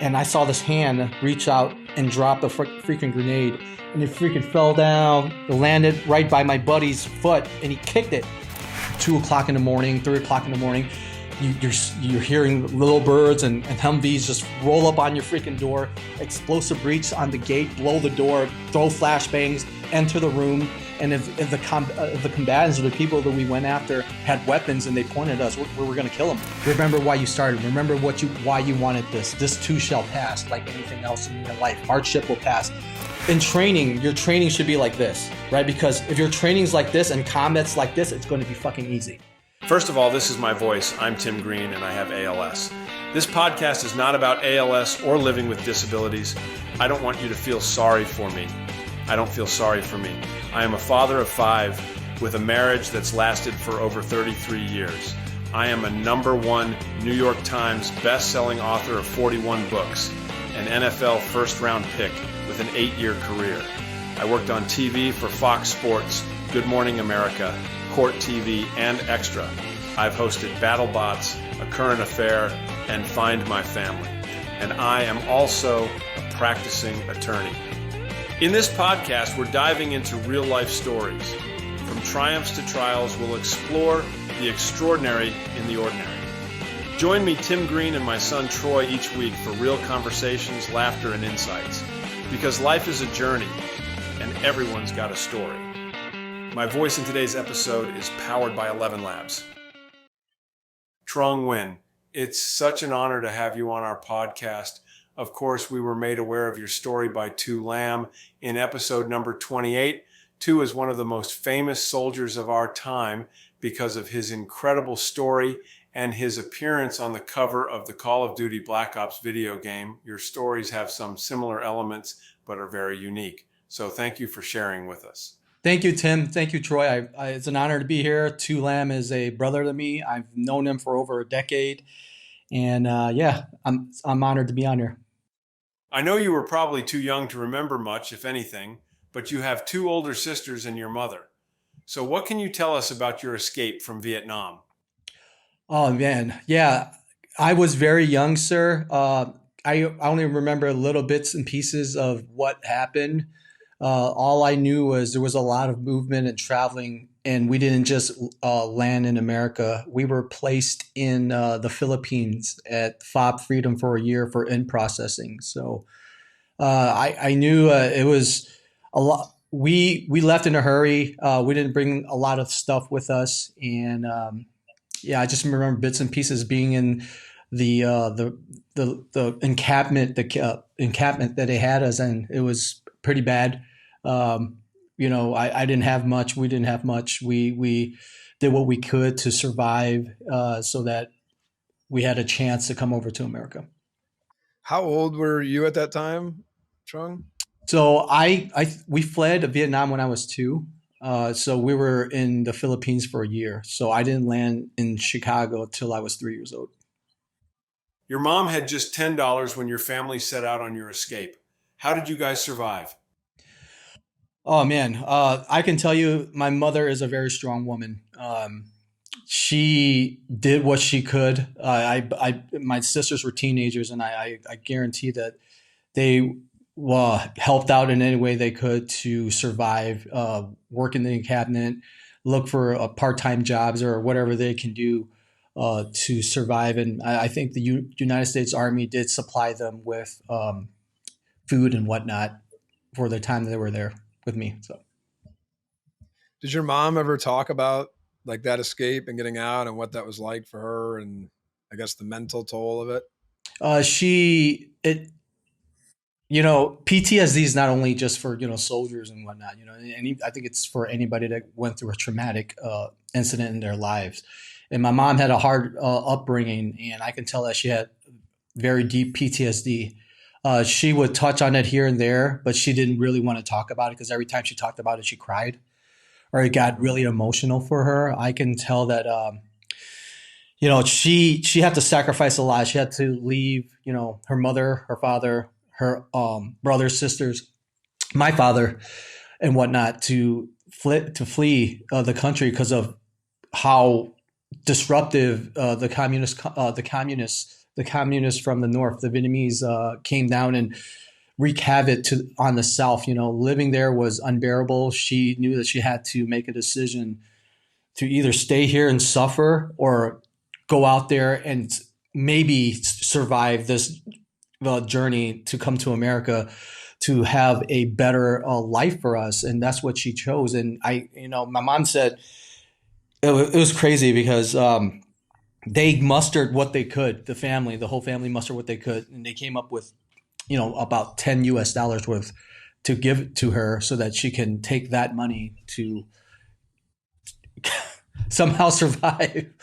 and I saw this hand reach out and drop a freaking grenade, and it freaking fell down. It landed right by my buddy's foot, and he kicked it. 2 o'clock in the morning, 3 o'clock in the morning, you're hearing little birds and Humvees just roll up on your freaking door, explosive breach on the gate, blow the door, throw flashbangs, enter the room. And if the combatants or the people that we went after had weapons and they pointed at us, we were going to kill them. Remember why you started. Remember why you wanted this. This too shall pass, like anything else in your life. Hardship will pass. In training, your training should be like this, right? Because if your training's like this and combat's like this, it's going to be fucking easy. First of all, this is my voice. I'm Tim Green and I have ALS. This podcast is not about ALS or living with disabilities. I don't want you to feel sorry for me. I don't feel sorry for me. I am a father of 5 with a marriage that's lasted for over 33 years. I am a #1 New York Times best-selling author of 41 books, an NFL first-round pick with an 8-year career. I worked on TV for Fox Sports, Good Morning America, Court TV, and Extra. I've hosted BattleBots, A Current Affair, and Find My Family. And I am also a practicing attorney. In this podcast, we're diving into real-life stories. From triumphs to trials, we'll explore the extraordinary in the ordinary. Join me, Tim Green, and my son Troy each week for real conversations, laughter, and insights. Because life is a journey, and everyone's got a story. My voice in today's episode is powered by 11 Labs. Trung Nguyen, it's such an honor to have you on our podcast. Of course, we were made aware of your story by Tu Lam in episode number 28. Tu is one of the most famous soldiers of our time because of his incredible story and his appearance on the cover of the Call of Duty Black Ops video game. Your stories have some similar elements, but are very unique. So thank you for sharing with us. Thank you, Tim. Thank you, Troy. It's an honor to be here. Tu Lam is a brother to me. I've known him for over a decade. And I'm honored to be on here. I know you were probably too young to remember much, if anything, but you have 2 older sisters and your mother. So what can you tell us about your escape from Vietnam? Oh, man. Yeah, I was very young, sir. I only remember little bits and pieces of what happened. All I knew was there was a lot of movement and traveling, and we didn't just land in America. We were placed in the Philippines at FOB Freedom for a year for in-processing. So I knew it was a lot. We left in a hurry. We didn't bring a lot of stuff with us, and I just remember bits and pieces being in the encampment, encampment that they had us in. It was pretty bad. I didn't have much. We didn't have much. We did what we could to survive so that we had a chance to come over to America. How old were you at that time, Trung? So we fled Vietnam when I was 2. So we were in the Philippines for a year. So I didn't land in Chicago till I was 3 years old. Your mom had just $10 when your family set out on your escape. How did you guys survive? Oh, man. I can tell you my mother is a very strong woman. She did what she could. My sisters were teenagers, and I guarantee that they helped out in any way they could to survive, work in the encampment, look for part-time jobs or whatever they can do to survive. And I think the United States Army did supply them with food and whatnot for the time they were there with me. So, did your mom ever talk about like that escape and getting out and what that was like for her, and I guess the mental toll of it? PTSD is not only just for soldiers and whatnot. I think it's for anybody that went through a traumatic incident in their lives. And my mom had a hard upbringing, and I can tell that she had very deep PTSD. She would touch on it here and there, but she didn't really want to talk about it because every time she talked about it, she cried or it got really emotional for her. I can tell that, she had to sacrifice a lot. She had to leave, her mother, her father, her brothers, sisters, my father and whatnot to flee the country because of how disruptive the the communists from the north, the Vietnamese, came down and wreak havoc on the South. Living there was unbearable. She knew that she had to make a decision to either stay here and suffer or go out there and maybe survive this journey to come to America to have a better life for us. And that's what she chose. And my mom said it was crazy because they mustered what they could. The whole family mustered what they could. And they came up with, about $10 worth to give to her so that she can take that money to somehow survive.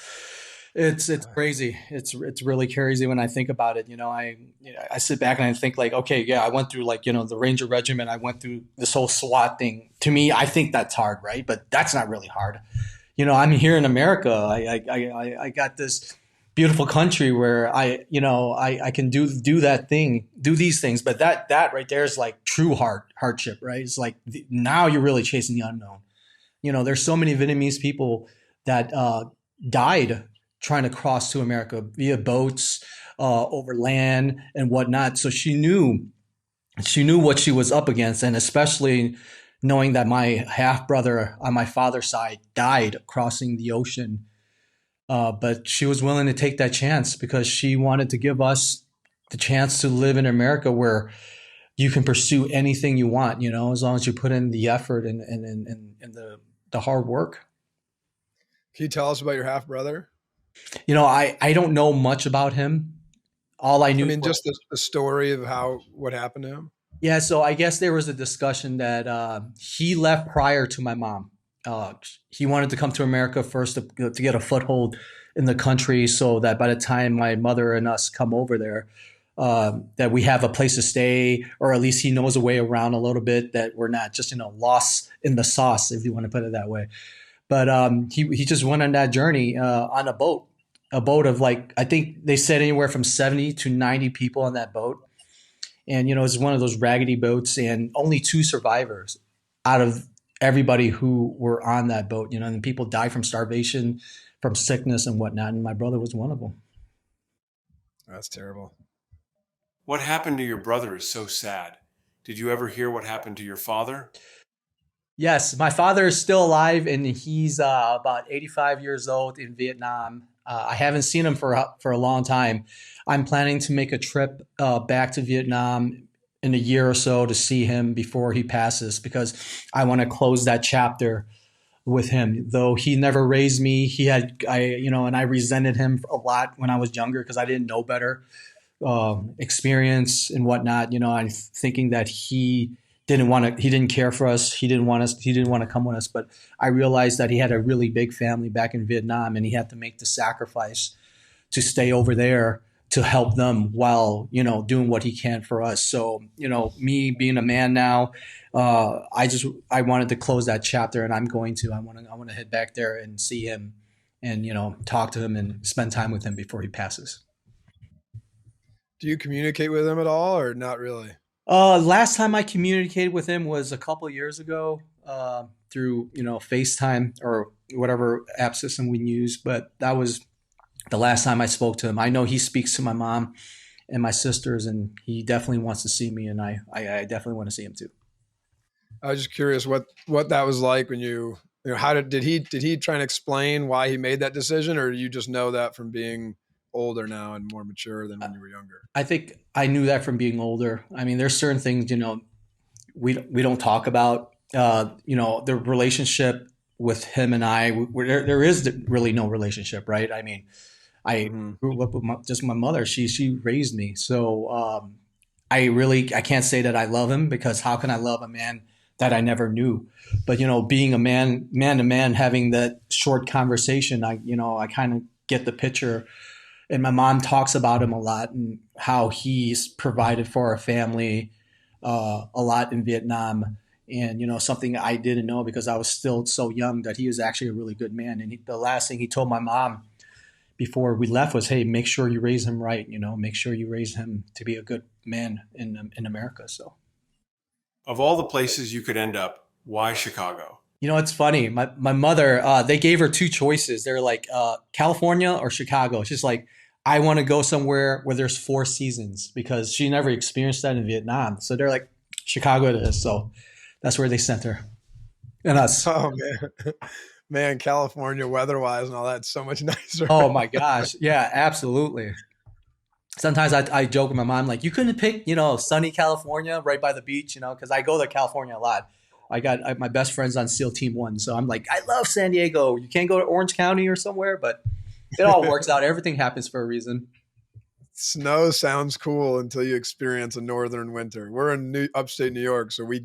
It's crazy. It's really crazy when I think about it. I sit back and I think like, okay, yeah, I went through the Ranger Regiment. I went through this whole SWAT thing. To me, I think that's hard, right? But that's not really hard. I'm here in America. I got this beautiful country where I can do that thing, do these things. But that right there is like true hardship, right? It's like now you're really chasing the unknown. There's so many Vietnamese people that died trying to cross to America via boats, over land and whatnot. So she knew what she was up against, and especially knowing that my half brother on my father's side died crossing the ocean. But she was willing to take that chance because she wanted to give us the chance to live in America where you can pursue anything you want, as long as you put in the effort and the hard work. Can you tell us about your half brother? I don't know much about him. All I knew, just the story of what happened to him. Yeah, so I guess there was a discussion that he left prior to my mom. He wanted to come to America first to get a foothold in the country so that by the time my mother and us come over there, that we have a place to stay, or at least he knows a way around a little bit, that we're not just, lost in the sauce, if you want to put it that way. But he just went on that journey on a boat of I think they said anywhere from 70 to 90 people on that boat. And, it's one of those raggedy boats and only 2 survivors out of everybody who were on that boat, and people die from starvation, from sickness and whatnot. And my brother was one of them. That's terrible. What happened to your brother is so sad. Did you ever hear what happened to your father? Yes, my father is still alive, and he's about 85 years old in Vietnam. I haven't seen him for a long time. I'm planning to make a trip back to Vietnam in a year or so to see him before he passes, because I want to close that chapter with him. Though he never raised me, and I resented him a lot when I was younger because I didn't know better, experience and whatnot. I'm thinking that he didn't care for us. He didn't want to come with us. But I realized that he had a really big family back in Vietnam, and he had to make the sacrifice to stay over there to help them while, doing what he can for us. So, me being a man now, I wanted to close that chapter, and I want to head back there and see him and, talk to him and spend time with him before he passes. Do you communicate with him at all, or not really? Last time I communicated with him was a couple years ago, through, FaceTime or whatever app system we use. But that was the last time I spoke to him. I know he speaks to my mom and my sisters, and he definitely wants to see me, and I definitely want to see him too. I was just curious what that was like when how did he try and explain why he made that decision, or do you just know that from being older now and more mature than when you were younger? I think I knew that from being older. I mean, there's certain things, we don't talk about, the relationship with him and I, there is really no relationship, right? I mean, I grew up with just my mother. She raised me. So, I can't say that I love him, because how can I love a man that I never knew? But, being a man to man, having that short conversation, I kind of get the picture. And my mom talks about him a lot and how he's provided for our family a lot in Vietnam. And, something I didn't know because I was still so young, that he was actually a really good man. And the last thing he told my mom before we left was, hey, make sure you raise him right. Make sure you raise him to be a good man in America. So, of all the places you could end up, why Chicago? It's funny. My mother, they gave her 2 choices. They're like, California or Chicago. She's like, I want to go somewhere where there's four seasons because she never experienced that in Vietnam. So they're like, Chicago it is. So that's where they sent her and us. Oh man, man, California weather-wise and all that's so much nicer. Oh my gosh. Yeah, absolutely. Sometimes I joke with my mom, like, you couldn't pick, sunny California right by the beach, because I go to California a lot. My best friend's on SEAL Team One. So I'm like, I love San Diego. You can't go to Orange County or somewhere, but it all works out. Everything happens for a reason. Snow sounds cool until you experience a northern winter. We're in upstate New York, so we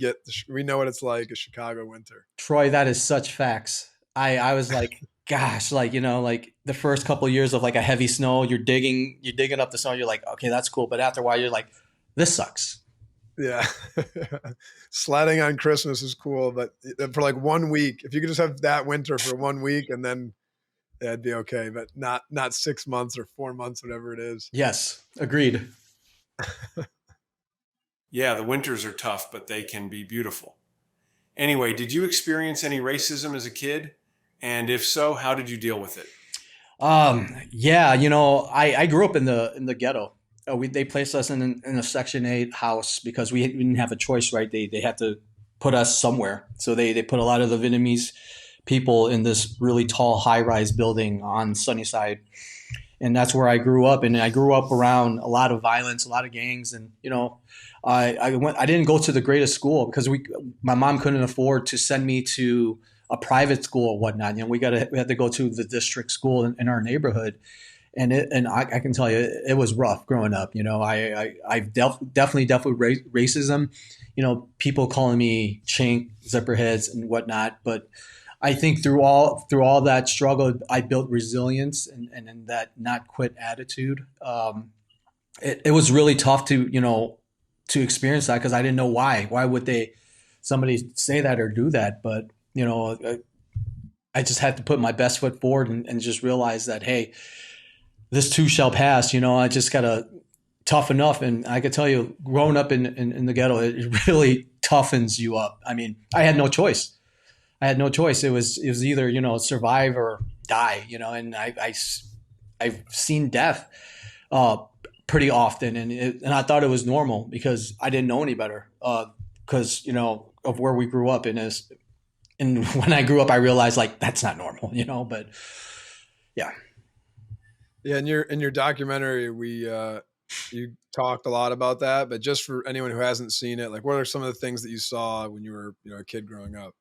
know what it's like a Chicago winter. Troy, that is such facts. I was like, gosh, like, like the first couple of years of like a heavy snow, you're digging up the snow, you're like, okay, that's cool. But after a while, you're like, this sucks. Yeah. Sledding on Christmas is cool, but for like 1 week, if you could just have that winter for 1 week and then yeah, it'd be okay, but not 6 months or 4 months, whatever it is. Yes, agreed. Yeah, the winters are tough, but they can be beautiful. Anyway, did you experience any racism as a kid? And if so, how did you deal with it? Yeah, I grew up in the ghetto. They placed us in a Section 8 house because we didn't have a choice, right? They had to put us somewhere. So they put a lot of the Vietnamese people in this really tall high rise building on Sunnyside. And that's where I grew up. And I grew up around a lot of violence, a lot of gangs. And, I didn't go to the greatest school because my mom couldn't afford to send me to a private school or whatnot. We had to go to the district school in our neighborhood. And I can tell you, it was rough growing up. I've definitely dealt with racism, people calling me chink, zipperheads and whatnot. But I think through all that struggle, I built resilience and that not quit attitude. It was really tough to experience that because I didn't know why. Why would somebody say that or do that? But I just had to put my best foot forward and just realize that, hey, this too shall pass. I just gotta toughen up. And I could tell you, growing up in the ghetto, it really toughens you up. I mean, I had no choice. It was either survive or die. And I've seen death pretty often, and I thought it was normal because I didn't know any better. Because of where we grew up and when I grew up, I realized like that's not normal. But yeah. Yeah, in your documentary, you talked a lot about that, but just for anyone who hasn't seen it, like what are some of the things that you saw when you were a kid growing up?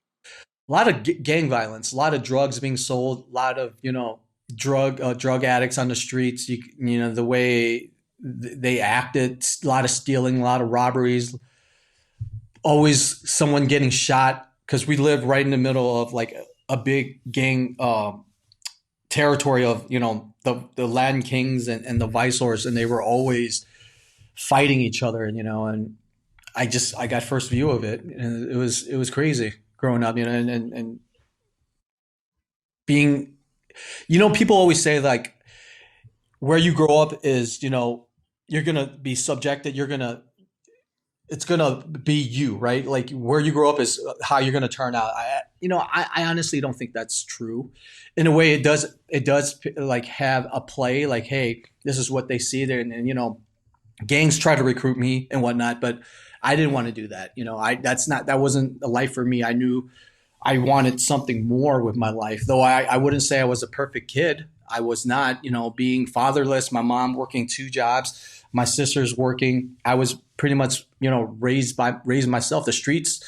A lot of gang violence, a lot of drugs being sold, a lot of drug addicts on the streets. The way they acted, a lot of stealing, a lot of robberies, always someone getting shot because we lived right in the middle of like a big gang territory of the Latin Kings and the Viceroys, and they were always fighting each other, and I got first view of it, and it was crazy growing up, and being, people always say like where you grow up is, you're gonna be subjected, it's gonna be you, right? Like where you grow up is how you're gonna turn out. I honestly don't think that's true. In a way, it does like have a play. Like, hey, this is what they see there, and gangs try to recruit me and whatnot, but I didn't want to do that. That wasn't a life for me. I knew I wanted something more with my life, though I wouldn't say I was a perfect kid. I was not, being fatherless, my mom working two jobs, my sister's working. I was pretty much, raised myself. The streets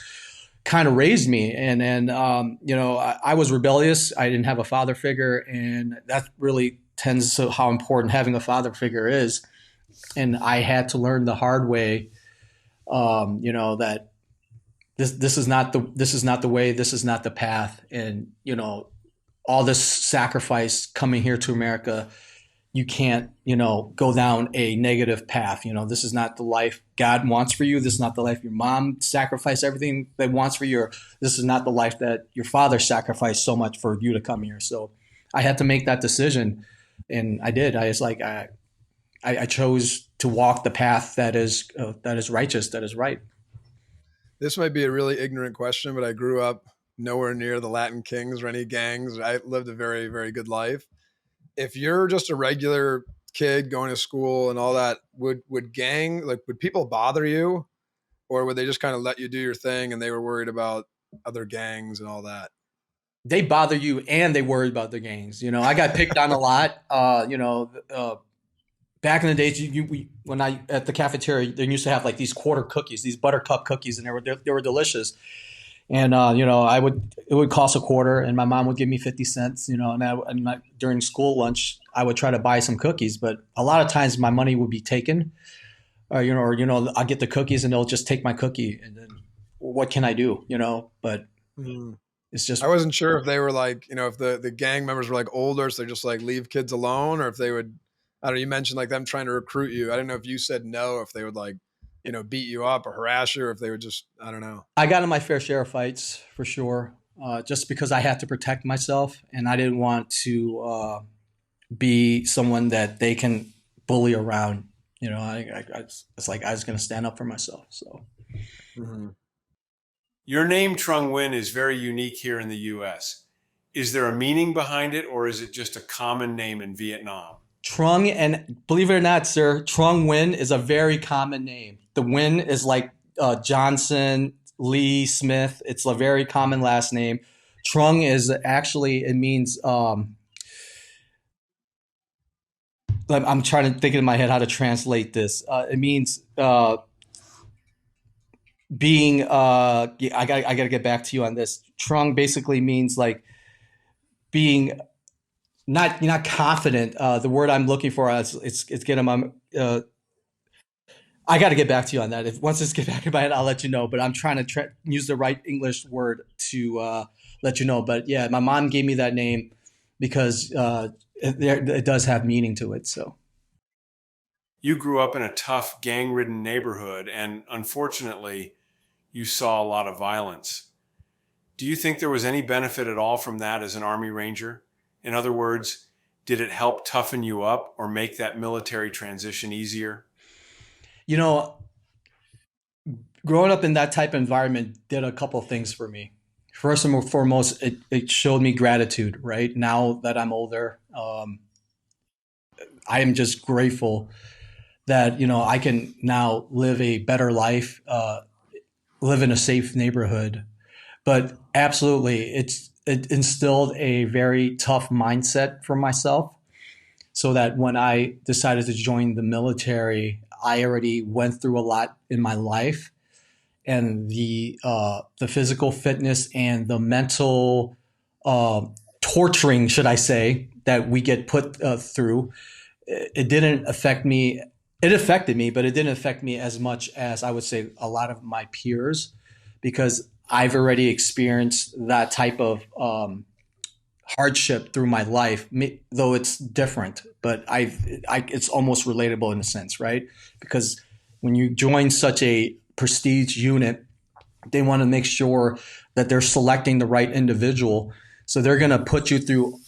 kind of raised me. I was rebellious. I didn't have a father figure. And that really tends to how important having a father figure is. And I had to learn the hard way, that this is not the way, this is not the path. And, all this sacrifice coming here to America, you can't, go down a negative path. This is not the life God wants for you. This is not the life your mom sacrificed everything that wants for you. This is not the life that your father sacrificed so much for you to come here. So I had to make that decision, and I did. I was like, I chose to walk the path that is righteous, that is right. This might be a really ignorant question, but I grew up nowhere near the Latin Kings or any gangs. I lived a very, very good life. If you're just a regular kid going to school and all that, would people bother you, or would they just kind of let you do your thing and they were worried about other gangs and all that? They bother you and they worry about the gangs. I got picked on a lot. Back in the days, when I at the cafeteria, they used to have like these quarter cookies, these buttercup cookies, and they were delicious. And it would cost a quarter, and my mom would give me 50 cents. During school lunch, I would try to buy some cookies, but a lot of times my money would be taken. I get the cookies and they'll just take my cookie, and then what can I do? But Mhm. it's just I wasn't sure if they were like, if the gang members were like older, so they just like leave kids alone, or if they would, I don't know, you mentioned like them trying to recruit you. I didn't know if you said no, if they would like, beat you up or harass you, or if they would just, I don't know. I got in my fair share of fights for sure, just because I had to protect myself, and I didn't want to be someone that they can bully around. It's like I was going to stand up for myself. So. Mm-hmm. Your name, Trung Nguyen, is very unique here in the U.S. Is there a meaning behind it, or is it just a common name in Vietnam? Trung, and believe it or not, sir, Trung Nguyen is a very common name. The Nguyen is like Johnson, Lee, Smith. It's a very common last name. Trung is actually, it means, I'm trying to think in my head how to translate this. It means being, I got to get back to you on this. Trung basically means like being not confident. The word I'm looking for is it's getting I got to get back to you on that. If once this get back in my head, I'll let you know. But I'm trying to use the right English word to let you know. But yeah, my mom gave me that name because it does have meaning to it. So You grew up in a tough, gang-ridden neighborhood, and unfortunately, you saw a lot of violence. Do you think there was any benefit at all from that as an Army Ranger? In other words, did it help toughen you up or make that military transition easier? you know, growing up in that type of environment did a couple of things for me. First and foremost, it showed me gratitude. Right now that I'm older, I am just grateful that I can now live a better life, live in a safe neighborhood. But absolutely, it instilled a very tough mindset for myself, so that when I decided to join the military, I already went through a lot in my life, and the physical fitness and the mental uh, torturing, should I say, that we get put through, it didn't affect me. It affected me, but it didn't affect me as much as I would say a lot of my peers, because I've already experienced that type of hardship through my life, though it's different. But it's almost relatable in a sense, right? Because when you join such a prestige unit, they want to make sure that they're selecting the right individual. So they're going to put you through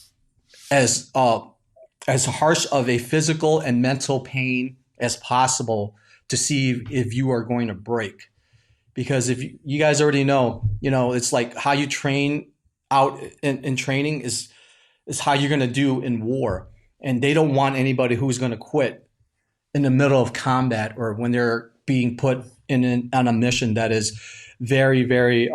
as harsh of a physical and mental pain as possible to see if you are going to break. Because if you guys already know, it's like how you train out in training is how you're going to do in war. And they don't want anybody who's going to quit in the middle of combat, or when they're being put on a mission that is very, very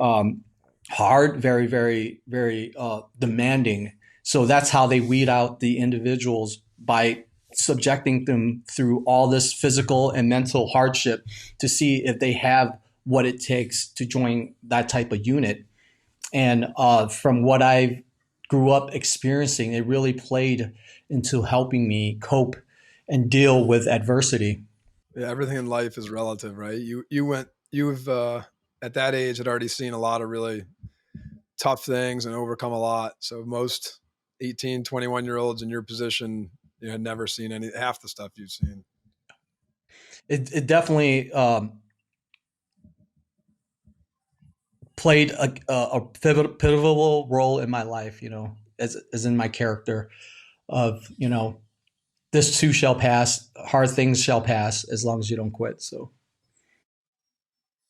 hard, very, very, very demanding. So that's how they weed out the individuals, by subjecting them through all this physical and mental hardship to see if they have what it takes to join that type of unit. And from what I grew up experiencing, it really played into helping me cope and deal with adversity. Yeah, everything in life is relative, right? You've at that age had already seen a lot of really tough things and overcome a lot. So most 18, 21-year-olds in your position, had never seen half the stuff you've seen. It definitely played a pivotal role in my life, as in my character of, this too shall pass, hard things shall pass, as long as you don't quit. So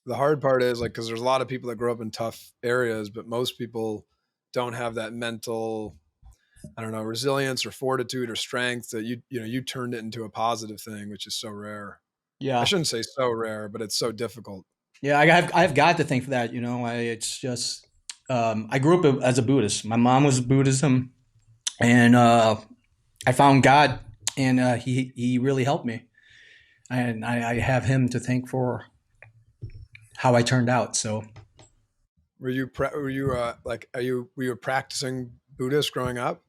The hard part is like, because there's a lot of people that grow up in tough areas, but most people don't have that mental I don't know, resilience or fortitude or strength that you turned it into a positive thing, which is so rare. I Yeah. shouldn't say so rare, but it's so difficult. Yeah, I've got to think for that. It's just I grew up as a Buddhist. My mom was Buddhism, and I found God, and he really helped me, and I have him to thank for how I turned out. So Were you like were you practicing Buddhist growing up?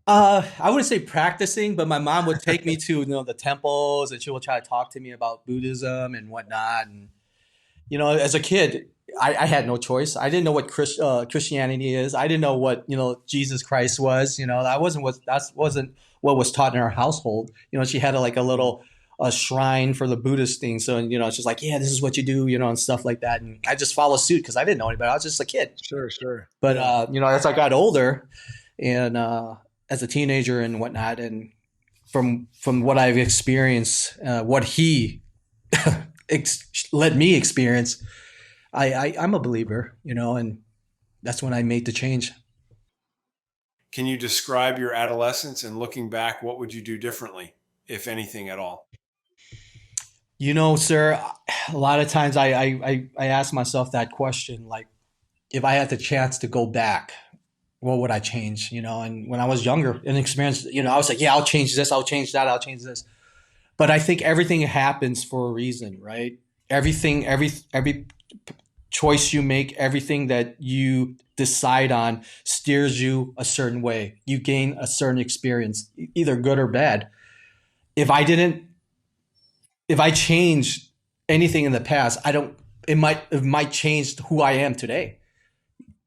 I wouldn't say practicing, but my mom would take me to the temples, and she would try to talk to me about Buddhism and whatnot. And as a kid, I had no choice. I didn't know what Christianity is. I didn't know what Jesus Christ was. That wasn't what was taught in our household. She had like a little a shrine for the Buddhist thing. So it's just like, yeah, this is what you do, and stuff like that. And I just followed suit because I didn't know anybody. I was just a kid. Sure, sure. But Yeah. as I got older, and as a teenager and whatnot, and from what I've experienced, what he let me experience, I'm a believer, and that's when I made the change. Can you describe your adolescence, and looking back, what would you do differently, if anything at all? Sir, a lot of times I ask myself that question, like, if I had the chance to go back, what would I change? And when I was younger and experienced, I was like, yeah, I'll change this, I'll change that, I'll change this. But I think everything happens for a reason, right? Every choice you make, everything that you decide on steers you a certain way. You gain a certain experience, either good or bad. If I didn't, if I changed anything in the past, I don't. It might change who I am today.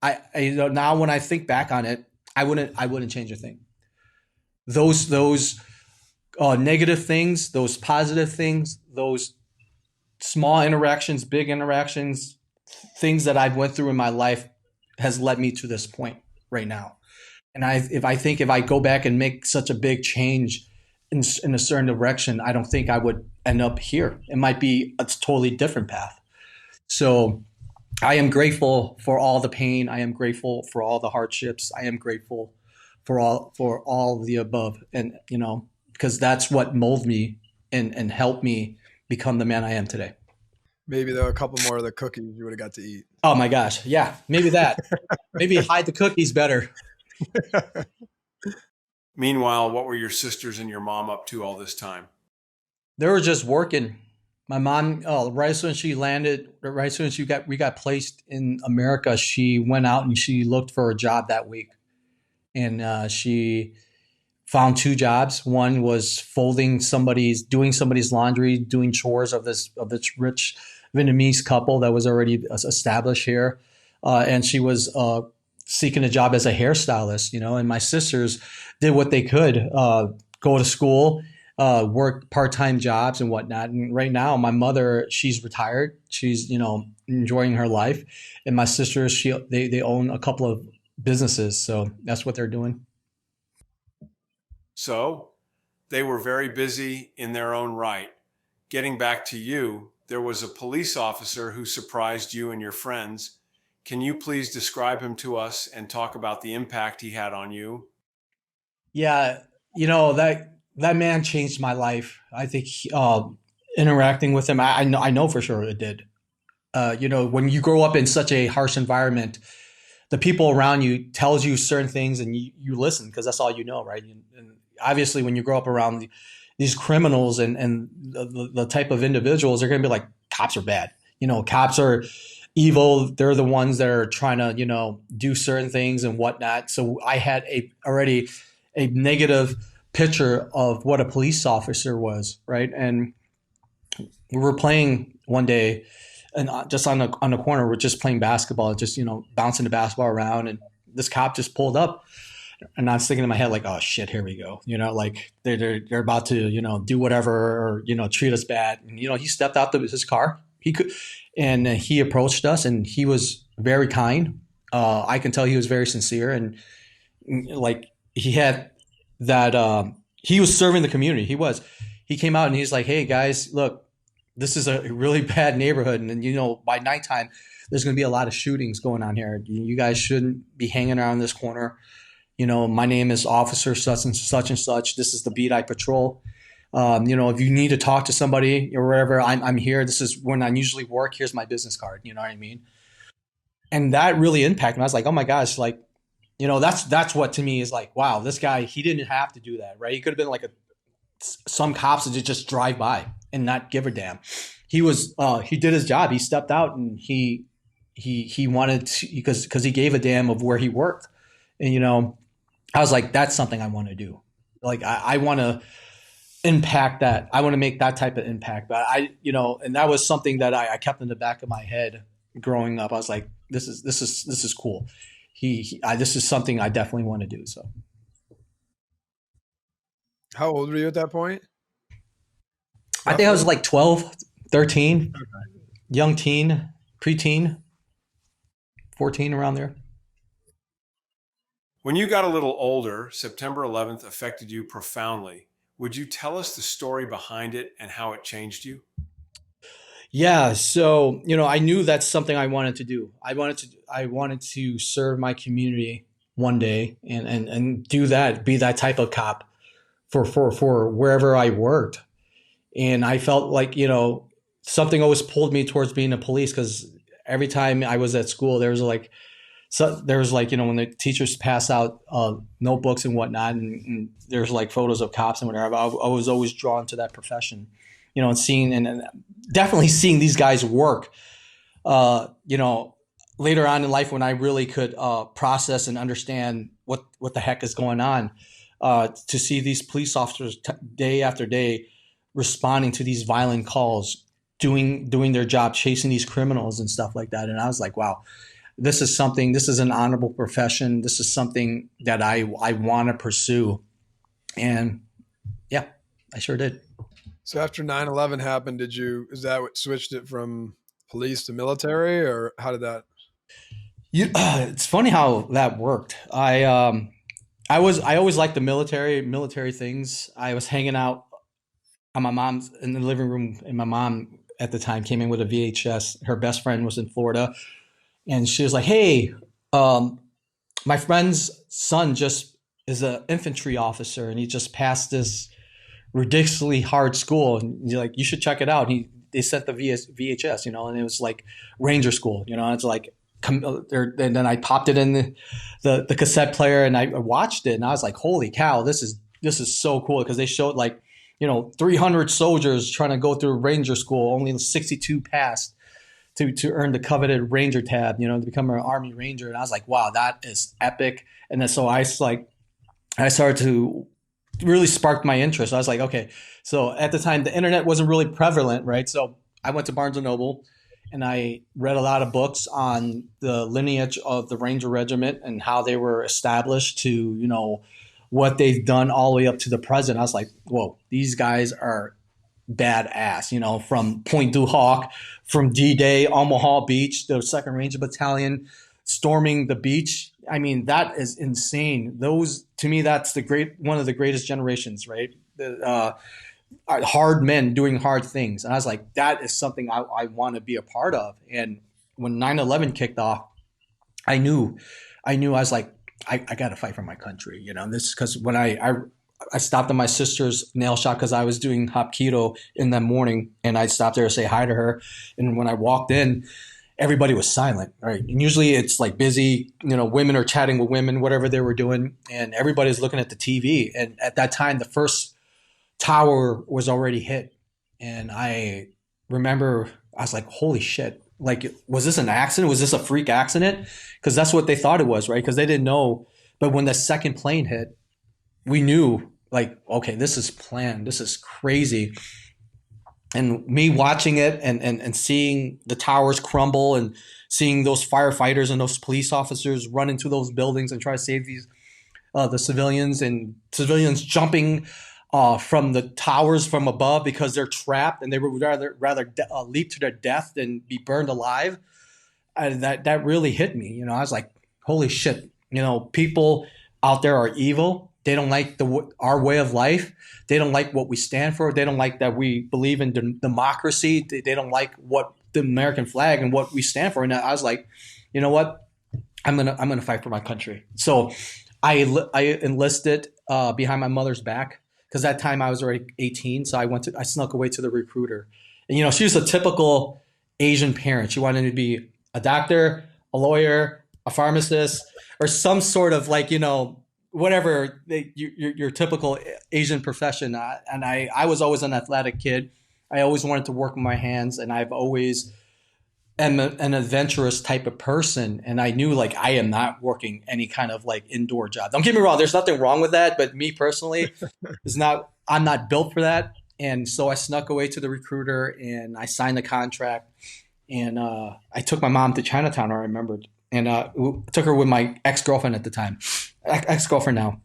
Now when I think back on it, I wouldn't change a thing. Those negative things, those positive things, those small interactions, big interactions, things that I've went through in my life has led me to this point right now. And if I go back and make such a big change in a certain direction, I don't think I would end up here. It might be a totally different path. So I am grateful for all the pain. I am grateful for all the hardships. I am grateful for all of the above, and because that's what molded me and helped me become the man I am today. Maybe though a couple more of the cookies you would have got to eat. Oh my gosh, yeah, maybe that. Maybe hide the cookies better. Meanwhile, what were your sisters and your mom up to all this time? They were just working. My mom, right as soon as she landed, right as soon as we got placed in America, she went out and she looked for a job that week, and she found two jobs. One was doing somebody's laundry, doing chores of this rich Vietnamese couple that was already established here, and she was seeking a job as a hairstylist. And my sisters did what they could, go to school, work part-time jobs and whatnot. And right now, my mother, she's retired. She's enjoying her life, and my sisters, they own a couple of businesses, so that's what they're doing. So they were very busy in their own right. Getting back to you, there was a police officer who surprised you and your friends. Can you please describe him to us and talk about the impact he had on you? Yeah, that man changed my life. I think interacting with him, I know for sure it did. When you grow up in such a harsh environment, the people around you tells you certain things, and you listen because that's all you know, right? And obviously, when you grow up around these criminals and the type of individuals, they're going to be like, cops are bad. Cops are evil. They're the ones that are trying to do certain things and whatnot. So I had already a negative picture of what a police officer was, right? And we were playing one day, and just on the corner, we're just playing basketball, just bouncing the basketball around, and this cop just pulled up, and I was thinking in my head like, oh shit, here we go, like they're about to do whatever, or treat us bad. And he stepped out of his car, and he approached us, and he was very kind. I can tell he was very sincere, and like he had that. He was serving the community. He came out and he's like, hey guys, look, this is a really bad neighborhood, and by nighttime there's going to be a lot of shootings going on here. You guys shouldn't be hanging around this corner. my name is Officer such and such and such. This is the beat I patrol. If you need to talk to somebody or wherever, I'm here. This is when I usually work. Here's my business card. You know what I mean? And that really impacted me. I was like, oh my gosh, like, that's what to me is like, wow, this guy, he didn't have to do that, right? He could have been like some cops that just drive by and not give a damn. He did his job. He stepped out and he wanted to, because he gave a damn of where he worked. And, I was like, that's something I want to do. Like, I want to impact that. I want to make that type of impact. But and that was something that I kept in the back of my head growing up. I was like, this is cool. This is something I definitely want to do. So. How old were you at that point? I think I was like 12, 13, okay. Young teen, preteen, 14, around there. When you got a little older, September 11th affected you profoundly. Would you tell us the story behind it and how it changed you? Yeah. So, I knew that's something I wanted to do. I wanted to serve my community one day and do that, be that type of cop for wherever I worked. And I felt like, something always pulled me towards being a police, because every time I was at school, there was like, when the teachers pass out notebooks and whatnot, and there's like photos of cops and whatever, I was always drawn to that profession, and seeing and definitely seeing these guys work, later on in life when I really could process and understand what the heck is going on, to see these police officers day after day responding to these violent calls, doing their job, chasing these criminals and stuff like that. And I was like, wow, this is an honorable profession. This is something that I want to pursue. And yeah, I sure did. So after 9/11 happened, is that what switched it from police to military, or how did that? It's funny how that worked. I always liked the military things. I was hanging out on my mom's in the living room, and my mom at the time came in with a VHS. Her best friend was in Florida, and she was like, "Hey, my friend's son just is an infantry officer, and he just passed this ridiculously hard school, and you should check it out." They sent the VHS, and it was like Ranger School, it's like. And then I popped it in the cassette player, and I watched it, and I was like, "Holy cow, this is so cool!" Because they showed 300 soldiers trying to go through Ranger School, only 62 passed to earn the coveted Ranger tab, to become an Army Ranger. And I was like, "Wow, that is epic!" And then so I started to really spark my interest. I was like, "Okay." So at the time, the internet wasn't really prevalent, right? So I went to Barnes and Noble, and I read a lot of books on the lineage of the Ranger Regiment and how they were established to, what they've done all the way up to the present. I was like, whoa, these guys are badass, from Point du Hoc, from D-Day, Omaha Beach, the 2nd Ranger Battalion, storming the beach. I mean, that is insane. To me, that's one of the greatest generations, right? Hard men doing hard things. And I was like, that is something I want to be a part of. And when 9/11 kicked off, I knew I was like, I got to fight for my country, this, because when I stopped at my sister's nail shop, because I was doing Hapkido in the morning, and I stopped there to say hi to her. And when I walked in, everybody was silent, right? And usually it's like busy, women are chatting with women, whatever they were doing, and everybody's looking at the TV. And at that time, the first tower was already hit. And I remember I was like, holy shit. Like, was this an accident? Was this a freak accident? Because that's what they thought it was, right? Because they didn't know. But when the second plane hit, we knew, like, okay, this is planned. This is crazy. And me watching it and seeing the towers crumble and seeing those firefighters and those police officers run into those buildings and try to save the civilians, and civilians jumping from the towers from above because they're trapped, and they would rather leap to their death than be burned alive. And that really hit me. I was like, holy shit, people out there are evil. They don't like our way of life. They don't like what we stand for. They don't like that we believe in democracy. They don't like what the American flag and what we stand for. And I was like, you know what? I'm gonna fight for my country. So I enlisted behind my mother's back because that time I was already 18. So I snuck away to the recruiter. And, she was a typical Asian parent. She wanted to be a doctor, a lawyer, a pharmacist, or some sort of whatever your typical Asian profession. And I was always an athletic kid. I always wanted to work with my hands, and I've always am an adventurous type of person. And I knew I am not working any kind of indoor job. Don't get me wrong. There's nothing wrong with that. But me personally, I'm not built for that. And so I snuck away to the recruiter and I signed the contract. And I took my mom to Chinatown, I remembered. And took her with my ex-girlfriend at the time, ex-girlfriend now.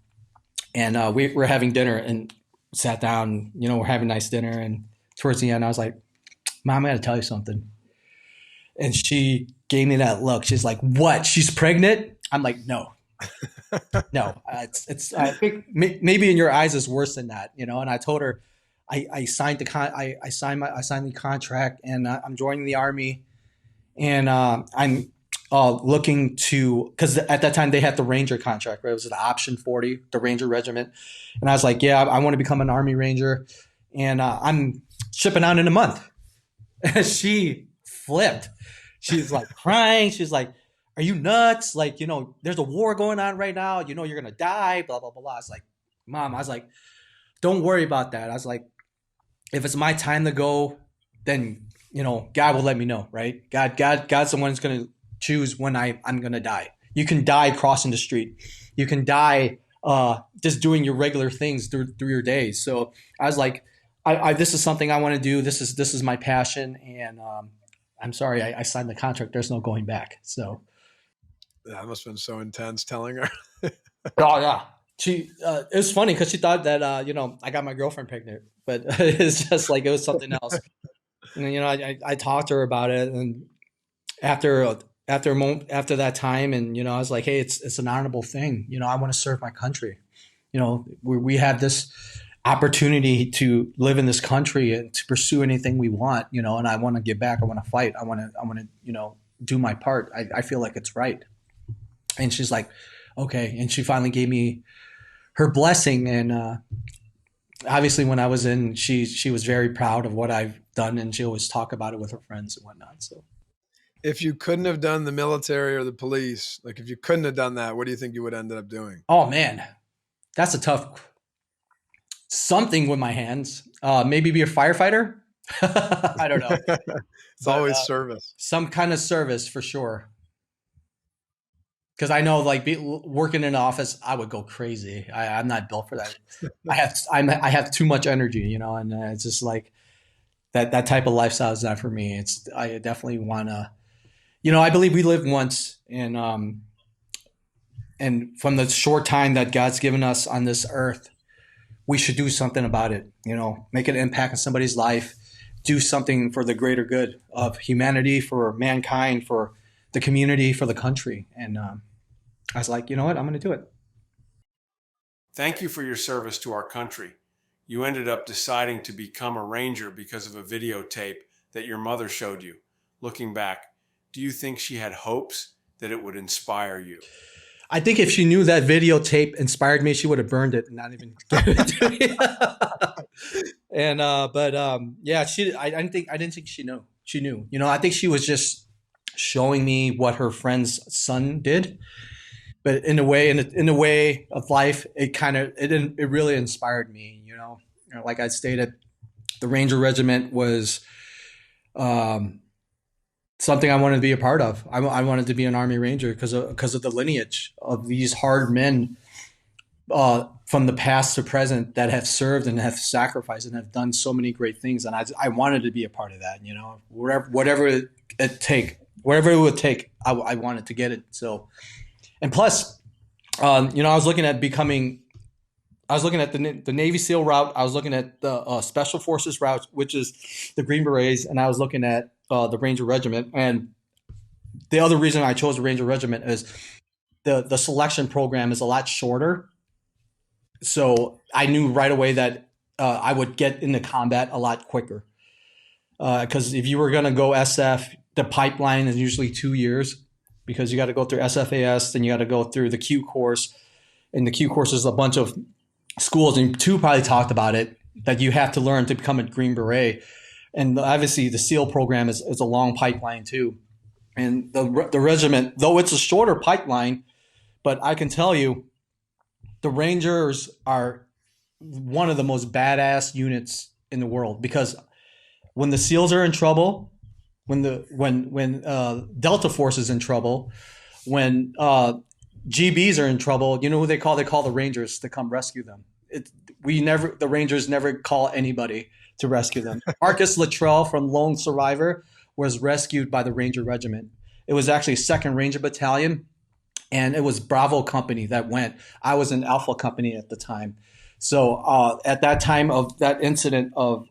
And we were having dinner and sat down, we're having a nice dinner. And towards the end, I was like, Mom, I got to tell you something. And she gave me that look. She's like, what? She's pregnant? I'm like, no. No. I think maybe in your eyes it's worse than that, And I told her I signed the contract, and I'm joining the Army. And I'm looking to, because at that time they had the Ranger contract, right? It was the option 40, the Ranger regiment. And I was like, yeah, I want to become an Army Ranger. And I'm shipping out in a month. And she flipped. She's like crying. She's like, are you nuts? There's a war going on right now. You're going to die, blah, blah, blah, blah. I was like, Mom, don't worry about that. I was like, if it's my time to go, then, God will let me know, right? God's the one who's going to choose when I'm going to die. You can die crossing the street. You can die just doing your regular things through your days. So I was like, this is something I want to do. This is my passion. And I'm sorry, I signed the contract. There's no going back. So that must have been so intense telling her. Oh yeah. She it was funny because she thought that I got my girlfriend pregnant, but it's just it was something else. And I talked to her about it, and after that time, and I was like, hey, it's an honorable thing. I want to serve my country. We have this opportunity to live in this country and to pursue anything we want. And I want to give back. I want to fight. I want to do my part. I feel like it's right. And she's like, okay. And she finally gave me her blessing. And obviously when I was in, she was very proud of what I've done. And she always talk about it with her friends and whatnot. So if you couldn't have done the military or the police, if you couldn't have done that, what do you think you would end up doing? Oh man, that's a tough something with my hands. Maybe be a firefighter. I don't know. It's always service. Some kind of service for sure. Because I know, working in an office, I would go crazy. I'm not built for that. I have too much energy, and it's just that type of lifestyle is not for me. I definitely want to, I believe we live once, and from the short time that God's given us on this earth, we should do something about it. Make an impact in somebody's life, do something for the greater good of humanity, for mankind, for the community, for the country. And I was like, you know what? I'm going to do it. Thank you for your service to our country. You ended up deciding to become a Ranger because of a videotape that your mother showed you. Looking back, do you think she had hopes that it would inspire you? I think if she knew that videotape inspired me, she would have burned it and not even given it to me. And yeah, I didn't think she knew. She knew. I think she was just showing me what her friend's son did. But in a way of life, it really inspired me. Like I stated, the Ranger Regiment was something I wanted to be a part of. I wanted to be an Army Ranger because of the lineage of these hard men from the past to present that have served and have sacrificed and have done so many great things. And I wanted to be a part of that. Whatever it would take, I wanted to get it. So. And plus, I was looking at the Navy SEAL route. I was looking at the Special Forces route, which is the Green Berets, and I was looking at the Ranger Regiment. And the other reason I chose the Ranger Regiment is the selection program is a lot shorter. So I knew right away that I would get into combat a lot quicker. Because if you were going to go SF, the pipeline is usually 2 years. Because you got to go through SFAS, then you got to go through the Q course, And the Q course is a bunch of schools, and two probably talked about it, that you have to learn to become a Green Beret. And obviously the SEAL program is a long pipeline too. And the regiment, though it's a shorter pipeline, but I can tell you the Rangers are one of the most badass units in the world, because when the SEALs are in trouble, when Delta Force is in trouble, when GBs are in trouble, you know who they call? They call the Rangers to come rescue them. The Rangers never call anybody to rescue them. Marcus Luttrell from Lone Survivor was rescued by the Ranger Regiment. It was actually 2nd Ranger Battalion, and it was Bravo Company that went. I was in Alpha Company at the time. So at that time of that incident of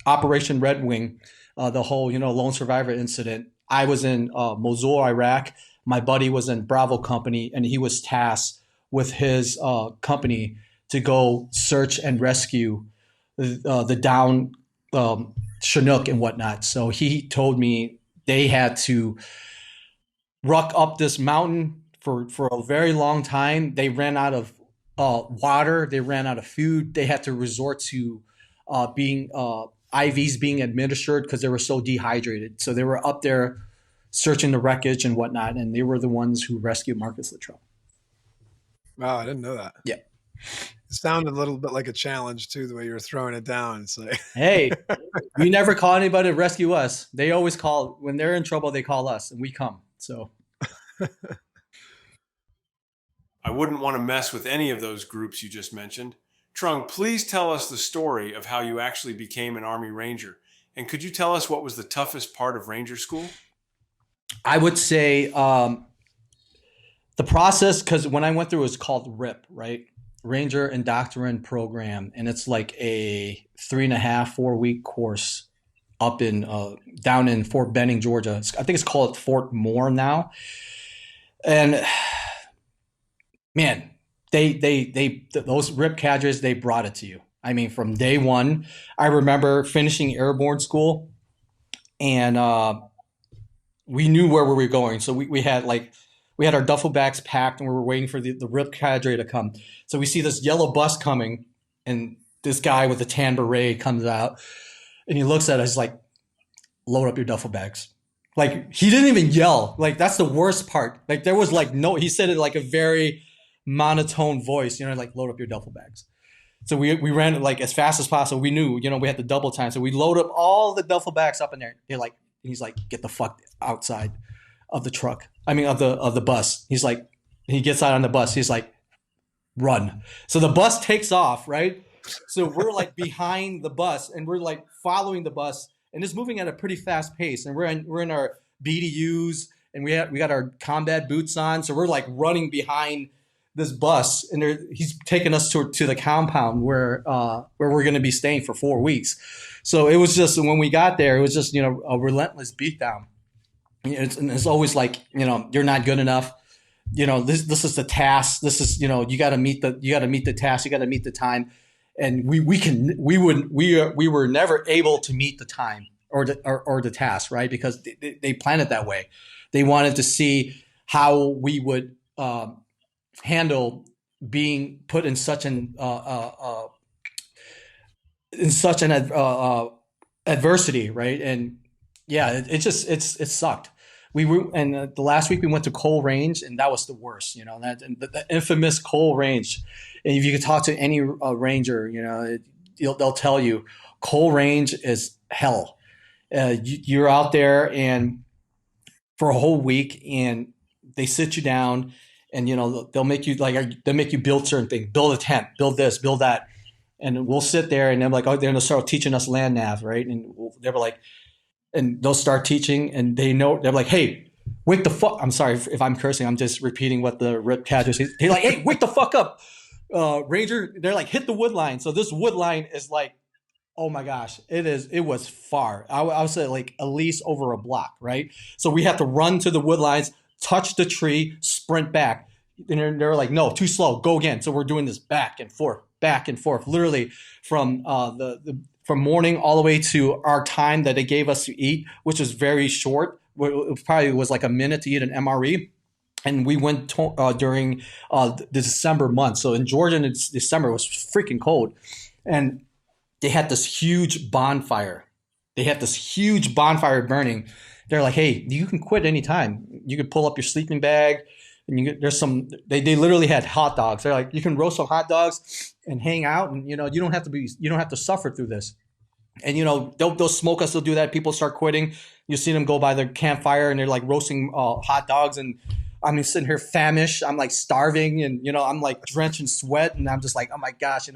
Operation Red Wing, the whole Lone Survivor incident, I was in Mosul, Iraq. My buddy was in Bravo Company, and he was tasked with his company to go search and rescue the down Chinook and whatnot. So he told me they had to ruck up this mountain for a very long time. They ran out of water. They ran out of food. They had to resort to IVs being administered because they were so dehydrated. So they were up there searching the wreckage and whatnot, and they were the ones who rescued Marcus Luttrell. Wow, I didn't know that. Yeah. It sounded a little bit like a challenge too, the way you were throwing it down. It's like, hey, we never call anybody to rescue us. They always call, when they're in trouble, they call us, and we come. So I wouldn't want to mess with any of those groups you just mentioned. Trung, please tell us the story of how you actually became an Army Ranger. And could you tell us what was the toughest part of Ranger School? I would say the process, because when I went through, it was called RIP, right? Ranger Indoctrination Program. And it's like a 3.5-4 week course up in down in Fort Benning, Georgia. I think it's called Fort Moore now. And man, those RIP cadres, they brought it to you. I mean, from day one, I remember finishing airborne school, and we knew where we were going. So we had our duffel bags packed, and we were waiting for the RIP cadre to come. So we see this yellow bus coming, and this guy with a tan beret comes out, and he looks at us like, "Load up your duffel bags." Like, he didn't even yell. Like, that's the worst part. Like, there was like no, he said it like a very monotone voice, like, "Load up your duffel bags." So we ran it like as fast as possible. We knew, we had the double time. So we load up all the duffel bags up in there. He's like, "Get the fuck outside of the truck. I mean, of the bus." He's like, he gets out on the bus. He's like, "Run." So the bus takes off, right? So we're like behind the bus, and we're like following the bus, and it's moving at a pretty fast pace. And we're in our BDUs, and we got our combat boots on. So we're like running behind this bus, and he's taking us to the compound where we're going to be staying for 4 weeks. So it was just, when we got there, it was just, a relentless beatdown. It's always like, you're not good enough. This is the task. This is, you got to meet the task. You got to meet the time. And we were never able to meet the time or the task, right? Because they planned it that way. They wanted to see how we would handle being put in such an adversity, right? And yeah, it sucked. The last week we went to Cole Range, and that was the worst. The infamous Cole Range. And if you could talk to any ranger, they'll tell you Cole Range is hell. You're out there and for a whole week, and they sit you down, and they'll make you build certain things, build a tent, build this, build that, and we'll sit there, and they're like, oh, they're gonna start teaching us land nav, right? And they were like, and they'll start teaching, and they're like, hey, wake the fuck. I'm sorry if I'm cursing. I'm just repeating what the RIP cadre says. They're like, hey, wake the fuck up, Ranger. They're like, hit the wood line. So this wood line is like, oh my gosh, it was far. I would say like at least over a block, right? So we have to run to the wood lines, touch the tree, sprint back. And they're like, no, too slow, go again. So we're doing this back and forth, literally from from morning all the way to our time that they gave us to eat, which was very short. It probably was like a minute to eat an MRE. and we went during the December month. So in Georgia, in December, it was freaking cold, and they had this huge bonfire. They had this huge bonfire burning. They're like, hey, you can quit anytime. You can pull up your sleeping bag, and there's some. They literally had hot dogs. They're like, you can roast some hot dogs and hang out, and you don't have to suffer through this. And they'll smoke us. They'll do that. People start quitting. You see them go by their campfire and they're like roasting hot dogs, and I'm sitting here famished. I'm like starving, and I'm like drenched in sweat, and I'm just like, oh my gosh,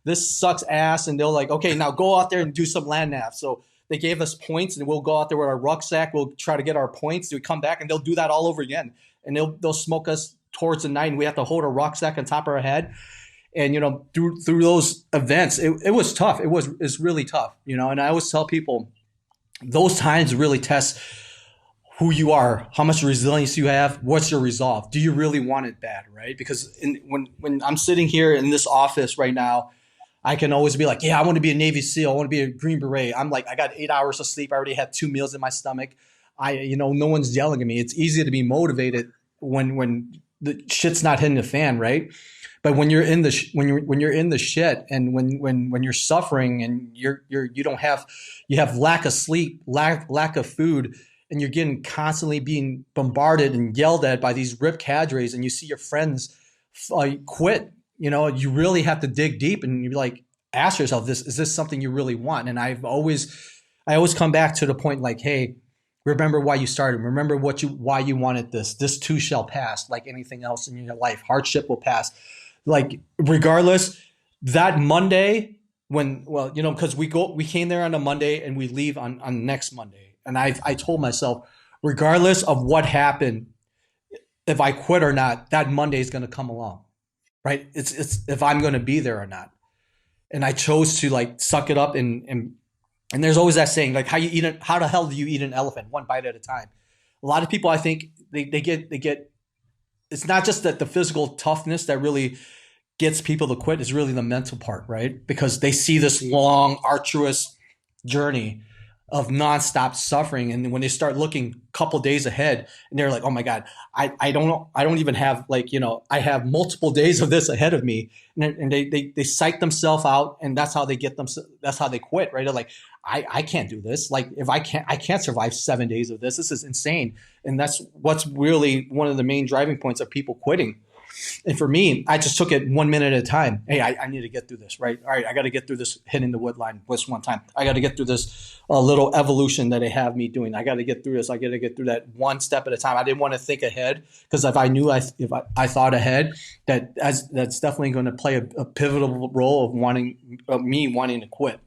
this sucks ass. And they'll like, okay, now go out there and do some land nav. So they gave us points, and we'll go out there with our rucksack. We'll try to get our points. We come back, and they'll do that all over again, and they'll smoke us towards the night, and we have to hold a rucksack on top of our head. And through those events, it was tough. It's really tough. And I always tell people, those times really test who you are, how much resilience you have, what's your resolve. Do you really want it bad, right? Because when I'm sitting here in this office right now, I can always be like, yeah, I want to be a Navy SEAL. I want to be a Green Beret. I'm like, I got 8 hours of sleep. I already had 2 meals in my stomach. No one's yelling at me. It's easy to be motivated when the shit's not hitting the fan, right? But when you're in the when you're in the shit, and when you're suffering, and you have lack of sleep, lack of food, and you're getting constantly being bombarded and yelled at by these rip cadres, and you see your friends quit, you really have to dig deep and you like ask yourself, is this something you really want? And I always come back to the point like, hey, remember why you started. Remember why you wanted this. This too shall pass, like anything else in your life. Hardship will pass. Like regardless, that Monday because we came there on a Monday and we leave on next Monday. And I told myself, regardless of what happened, if I quit or not, that Monday is going to come along, right? It's if I'm going to be there or not. And I chose to like suck it up and there's always that saying, like, how the hell do you eat an elephant? One bite at a time. A lot of people, I think they get, it's not just that the physical toughness that really gets people to quit, is really the mental part, right? Because they see this long, arduous journey of nonstop suffering. And when they start looking a couple days ahead, and they're like, oh my God, I don't even have I have multiple days of this ahead of me. And they psych themselves out, and that's how they that's how they quit, right? They're like, I can't do this. Like I can't survive 7 days of this. This is insane. And that's what's really one of the main driving points of people quitting. And for me, I just took it 1 minute at a time. Hey, I need to get through this, right? All right, I got to get through this hitting the wood line this one time. I got to get through this little evolution that they have me doing. I got to get through this. I got to get through that one step at a time. I didn't want to think ahead, because if I knew if I thought ahead, that's definitely going to play a pivotal role of me wanting to quit.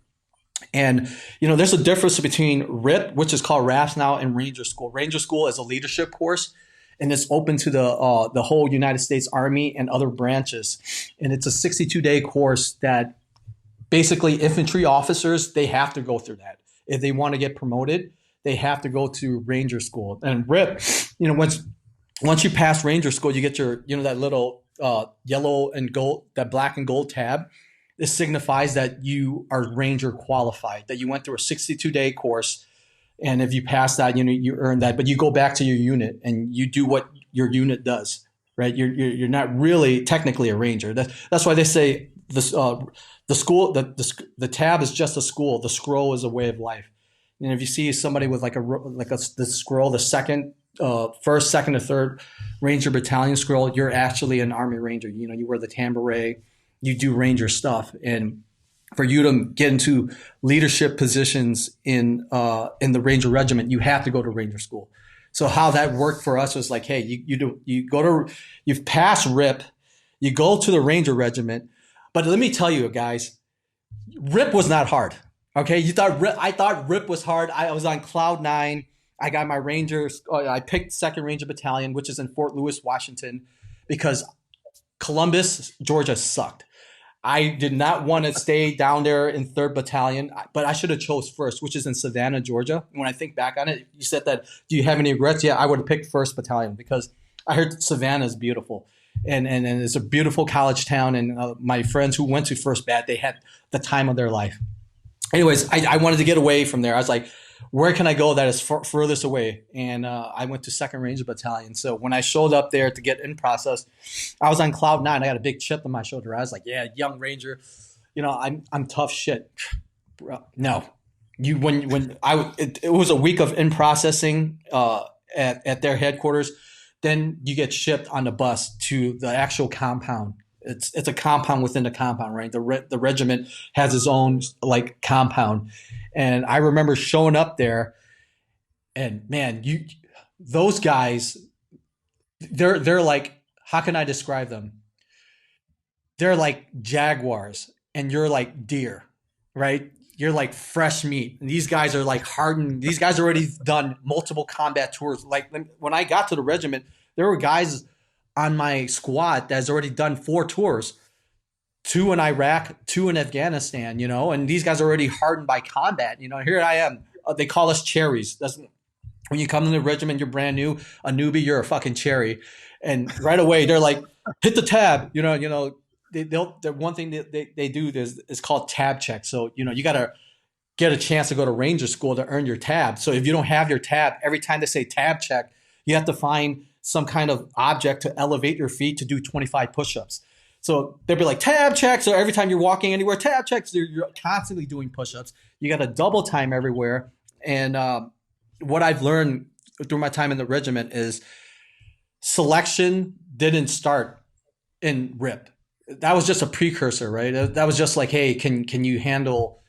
And there's a difference between RIP, which is called RAPS now, and Ranger School. Ranger School is a leadership course, and it's open to the whole United States Army and other branches. And it's a 62-day course that basically infantry officers, they have to go through that. If they want to get promoted, they have to go to Ranger School. And RIP, once you pass Ranger School, you get your, that little yellow and gold, that black and gold tab. This signifies that you are Ranger qualified, that you went through a 62-day course. And if you pass that, you earn that. But you go back to your unit and you do what your unit does, right? You're not really technically a Ranger. That's why they say this, the school, the tab is just a school. The scroll is a way of life. And if you see somebody with the scroll, the first, second, or third Ranger battalion scroll, you're actually an Army Ranger. You wear the tam beret, you do Ranger stuff. And for you to get into leadership positions in the Ranger Regiment, you have to go to Ranger School. So how that worked for us was like, hey, you've passed RIP, you go to the Ranger Regiment. But let me tell you guys, RIP was not hard. Okay, I thought RIP was hard. I was on cloud 9. I got my Rangers. I picked 2nd Ranger Battalion, which is in Fort Lewis, Washington, because Columbus, Georgia sucked. I did not want to stay down there in 3rd Battalion, but I should have chose 1st, which is in Savannah, Georgia. When I think back on it, you said that, do you have any regrets? Yeah, I would have picked 1st Battalion because I heard Savannah is beautiful. And it's a beautiful college town. And my friends who went to 1st Bat, they had the time of their life. Anyways, I wanted to get away from there. I was like, where can I go that is furthest away? And I went to 2nd Ranger Battalion. So when I showed up there to get in process, I was on cloud 9. I got a big chip on my shoulder. I was like, yeah, young Ranger, I'm tough shit. Bro, no, it was a week of in processing at their headquarters. Then you get shipped on the bus to the actual compound. It's a compound within the compound, right? The regiment has its own like compound, and I remember showing up there, and man, those guys, they're like, how can I describe them? They're like jaguars, and you're like deer, right? You're like fresh meat. And these guys are like hardened. These guys already done multiple combat tours. Like when I got to the regiment, there were guys on my squad that's already done 4 tours, 2 in Iraq, 2 in Afghanistan, and these guys are already hardened by combat. Here I am. They call us cherries. That's when you come to the regiment, you're brand new, a newbie, you're a fucking cherry. And right away they're like, hit the tab, the one thing that they do is called tab check. So, you got to get a chance to go to Ranger school to earn your tab. So if you don't have your tab, every time they say tab check, you have to find some kind of object to elevate your feet to do 25 push-ups. So they'll be like, tab check. So every time you're walking anywhere, tab checks, you're constantly doing push-ups. You got to double time everywhere. And what I've learned through my time in the regiment is selection didn't start in RIP. That was just a precursor, right? That was just like, hey, can you handle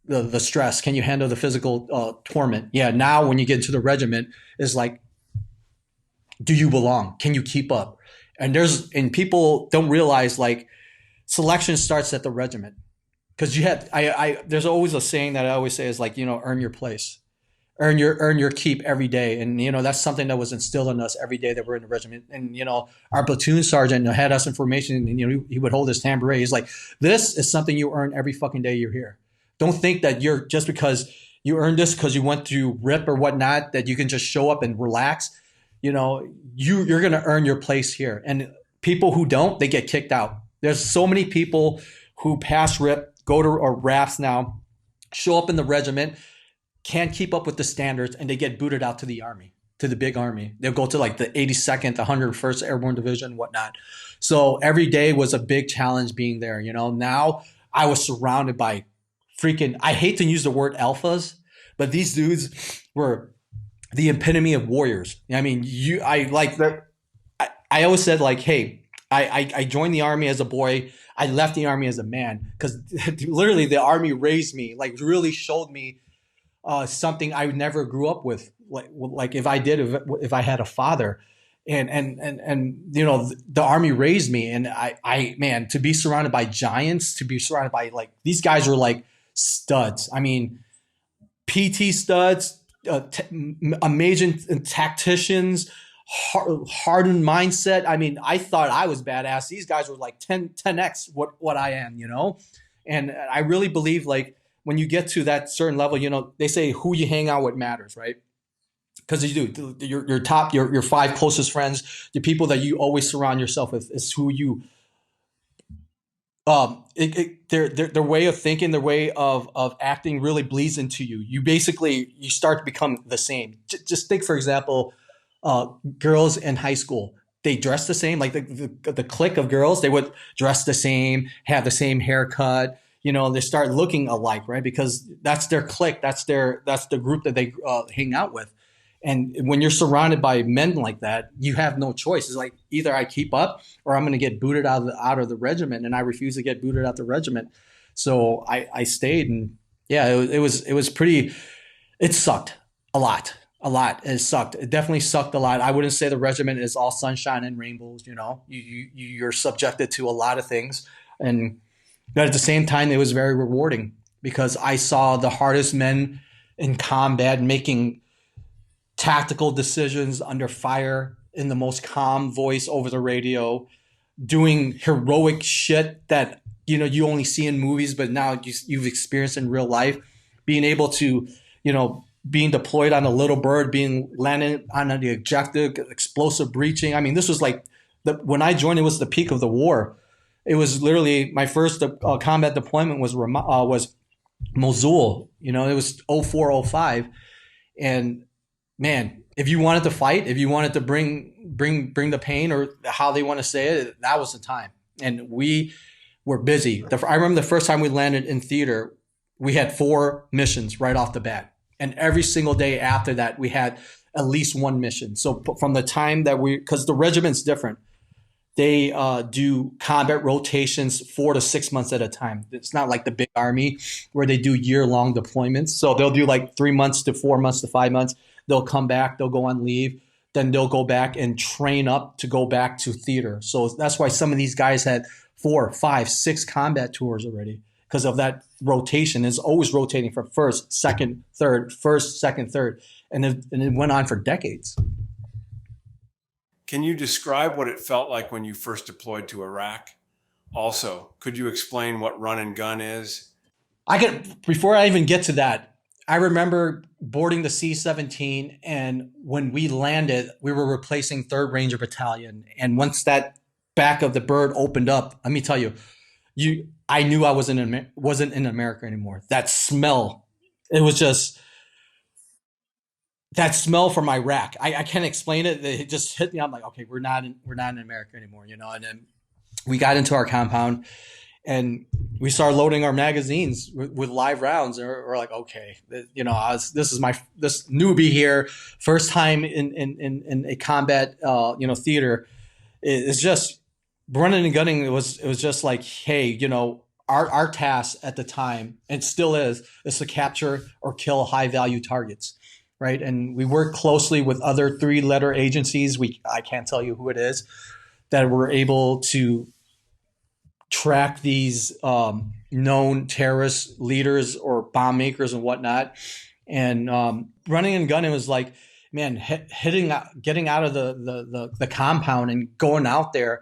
the stress? Can you handle the physical torment? Yeah. Now when you get into the regiment, it's like, do you belong? Can you keep up? And people don't realize like selection starts at the regiment, because there's always a saying that I always say is like, earn your place, earn your keep every day. And, that's something that was instilled in us every day that we're in the regiment. And, our platoon sergeant had us information, and, he would hold his tambourine. He's like, this is something you earn every fucking day you're here. Don't think that you're just because you earned this because you went through RIP or whatnot, that you can just show up and relax. You're going to earn your place here. And people who don't, they get kicked out. There's so many people who pass RIP, go to RAFs now, show up in the regiment, can't keep up with the standards, and they get booted out to the army, to the big army. They'll go to like the 82nd, the 101st Airborne Division, whatnot. So every day was a big challenge being there. Now I was surrounded by I hate to use the word alphas, but these dudes were the epitome of warriors. I mean, I always said like, hey, I joined the army as a boy. I left the army as a man, because literally the army raised me, like really showed me something I never grew up with. Like if I had a father, and the army raised me, and I man, to be surrounded by giants, to be surrounded by like, these guys were like studs. I mean, PT studs, amazing tacticians, hardened mindset. I mean, I thought I was badass. These guys were like 10x what I am, and I really believe like when you get to that certain level, they say who you hang out with matters, right? Because you do. Your 5 closest friends, the people that you always surround yourself with, is who you their way of thinking, their way of acting really bleeds into you. You start to become the same. Just think, for example, girls in high school, they dress the same. Like the clique of girls, they would dress the same, have the same haircut. They start looking alike, right? Because that's their clique. That's the group that they hang out with. And when you're surrounded by men like that, you have no choice. It's like, either I keep up or I'm going to get booted out of the regiment, and I refuse to get booted out the regiment. So I stayed, and yeah, it was pretty. It sucked a lot. It sucked. It definitely sucked a lot. I wouldn't say the regiment is all sunshine and rainbows. You're subjected to a lot of things, but at the same time, it was very rewarding, because I saw the hardest men in combat making tactical decisions under fire in the most calm voice over the radio, doing heroic shit that you only see in movies, but now you've experienced in real life. Being able to, being deployed on a little bird, being landed on the objective, explosive breaching. I mean, this was like when I joined, it was the peak of the war. It was literally my first combat deployment was Mosul. You know, it was 04, 05. And man, if you wanted to fight, if you wanted to bring the pain, or how they want to say it, that was the time. And we were busy. I remember the first time we landed in theater, we had 4 missions right off the bat. And every single day after that, we had at least 1 mission. So from the time that because the regiment's different, they do combat rotations 4 to 6 months at a time. It's not like the big army where they do year-long deployments. So they'll do like 3 months to 4 months to 5 months. They'll come back, they'll go on leave, then they'll go back and train up to go back to theater. So that's why some of these guys had 4, 5, 6 combat tours already, because of that rotation. Is always rotating from first, second, third, first, second, third. And it went on for decades. Can you describe what it felt like when you first deployed to Iraq? Also, could you explain what run and gun is? Before I even get to that, I remember boarding the C-17, and when we landed, we were replacing 3rd Ranger Battalion. And once that back of the bird opened up, let me tell you, I knew I wasn't in America anymore. That smell, it was just that smell from Iraq. I can't explain it. It just hit me. I'm like, okay, we're not in America anymore, you know. And then we got into our compound, and we started loading our magazines with live rounds. And we're like, okay, you know, this newbie here, first time in a combat, theater. It's just running and gunning. It was just like, hey, you know, our task at the time, and still is to capture or kill high value targets. Right. And we work closely with other 3-letter agencies. I can't tell you who it is, that were able to track these known terrorist leaders or bomb makers and whatnot. And running and gunning was like, man, getting out of the compound and going out there.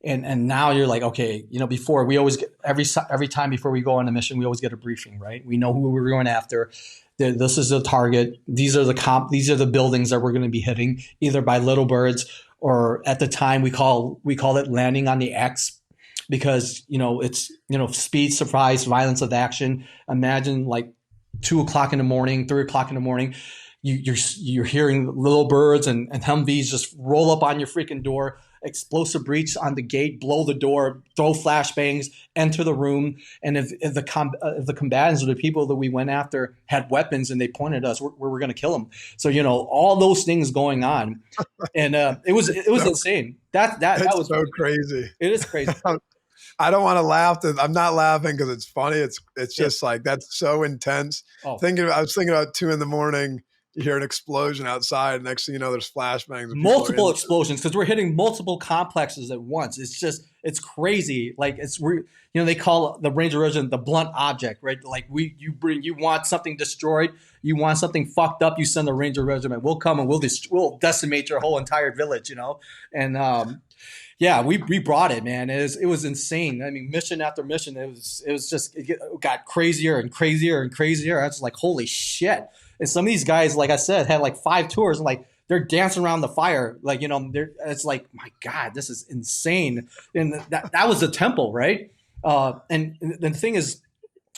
And now you're like, okay, you know, before we always get every time before we go on a mission, we always get a briefing, right? We know who we're going after. This is the target. These are the buildings that we're going to be hitting, either by little birds, or at the time we call it landing on the X, because, you know, it's, you know, speed, surprise, violence of action. Imagine like 2 o'clock in the morning, 3 o'clock in the morning, you're hearing little birds and Humvees just roll up on your freaking door, explosive breach on the gate, blow the door, throw flashbangs, enter the room. And if the combatants or the people that we went after had weapons and they pointed at us, we're going to kill them. So, you know, all those things going on, and it was insane. That was so crazy. It is crazy. I don't want to laugh. I'm not laughing because it's funny. It's just like, that's so intense. I was thinking about 2 a.m. You hear an explosion outside. Next thing you know, there's flashbangs. Multiple explosions, because we're hitting multiple complexes at once. It's crazy. Like they call the Ranger Regiment the blunt object, right? Like you want something destroyed, you want something fucked up, you send the Ranger Regiment. We'll come and we'll decimate your whole entire village, you know? And yeah, we brought it, man. It was insane. I mean, mission after mission, it got crazier and crazier and crazier. I was like, holy shit. And some of these guys, like I said, had like 5 tours, and like they're dancing around the fire. Like, you know, it's like, my God, this is insane. And that was the temple, right? And the thing is,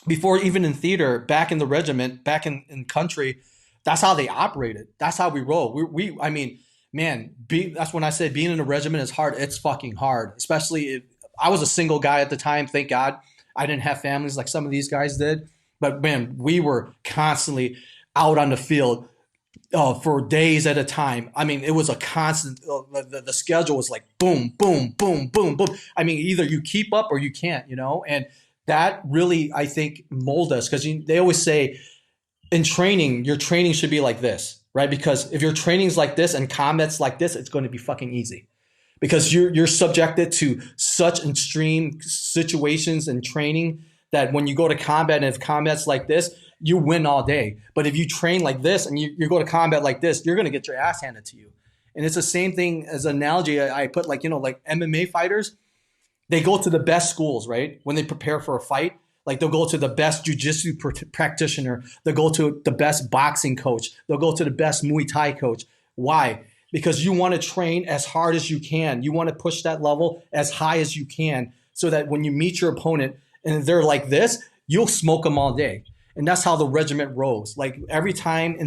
before even in theater, back in the regiment, back in country, that's how they operated. That's how we roll. I mean, man, that's when I said being in a regiment is hard. It's fucking hard, especially if I was a single guy at the time. Thank God I didn't have families like some of these guys did. But man, we were constantly out on the field for days at a time. I mean, it was a constant, the schedule was like boom, boom, boom, boom, boom. I mean, either you keep up or you can't, you know? And that really, I think, molded us, because they always say in training, your training should be like this, right? Because if your training's like this and combat's like this, it's going to be fucking easy, because you're subjected to such extreme situations and training that when you go to combat, and if combat's like this, you win all day. But if you train like this and you go to combat like this, you're going to get your ass handed to you. And it's the same thing as an analogy I put, like, you know, like MMA fighters, they go to the best schools, right? When they prepare for a fight, like they'll go to the best jiu-jitsu practitioner. They'll go to the best boxing coach. They'll go to the best Muay Thai coach. Why? Because you want to train as hard as you can. You want to push that level as high as you can, so that when you meet your opponent and they're like this, you'll smoke them all day. And that's how the regiment rose. Like every time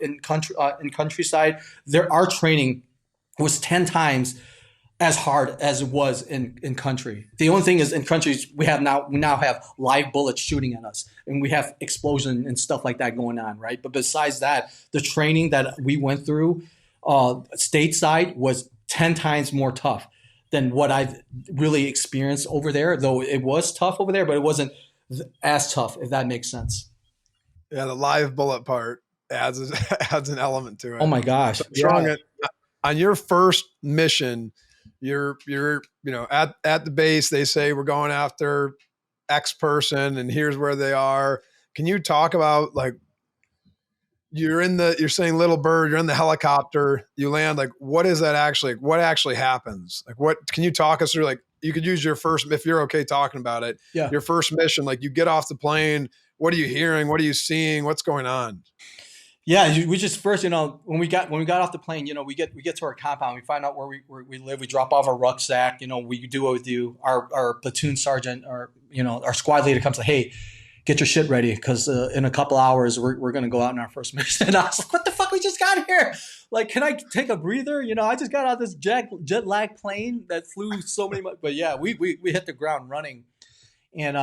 in countryside, our training was 10 times as hard as it was in country. The only thing is in countries we now have live bullets shooting at us, and we have explosion and stuff like that going on, right? But besides that, the training that we went through stateside was 10 times more tough than what I've really experienced over there. Though it was tough over there, but it wasn't as tough, if that makes sense. Yeah, the live bullet part adds an element to it. Oh my gosh! So on your first mission, you're at the base. They say we're going after X person, and here's where they are. Can you talk about like you're saying Little Bird, you're in the helicopter, you land, like what is that actually? What actually happens? Like what can you talk us through? Like you could use your first, if you're okay talking about it. Yeah. Your first mission, like you get off the plane. What are you hearing? What are you seeing? What's going on? Yeah, we just first, when we got off the plane, we get to our compound, we find out where we live, we drop off our rucksack, we do what we do. Our platoon sergeant or our squad leader comes like, hey, get your shit ready because in a couple hours we're gonna go out on our first mission. And I was like, what the fuck? We just got here. Like, can I take a breather? I just got out of this jet lag plane that flew so many. But yeah, we hit the ground running, and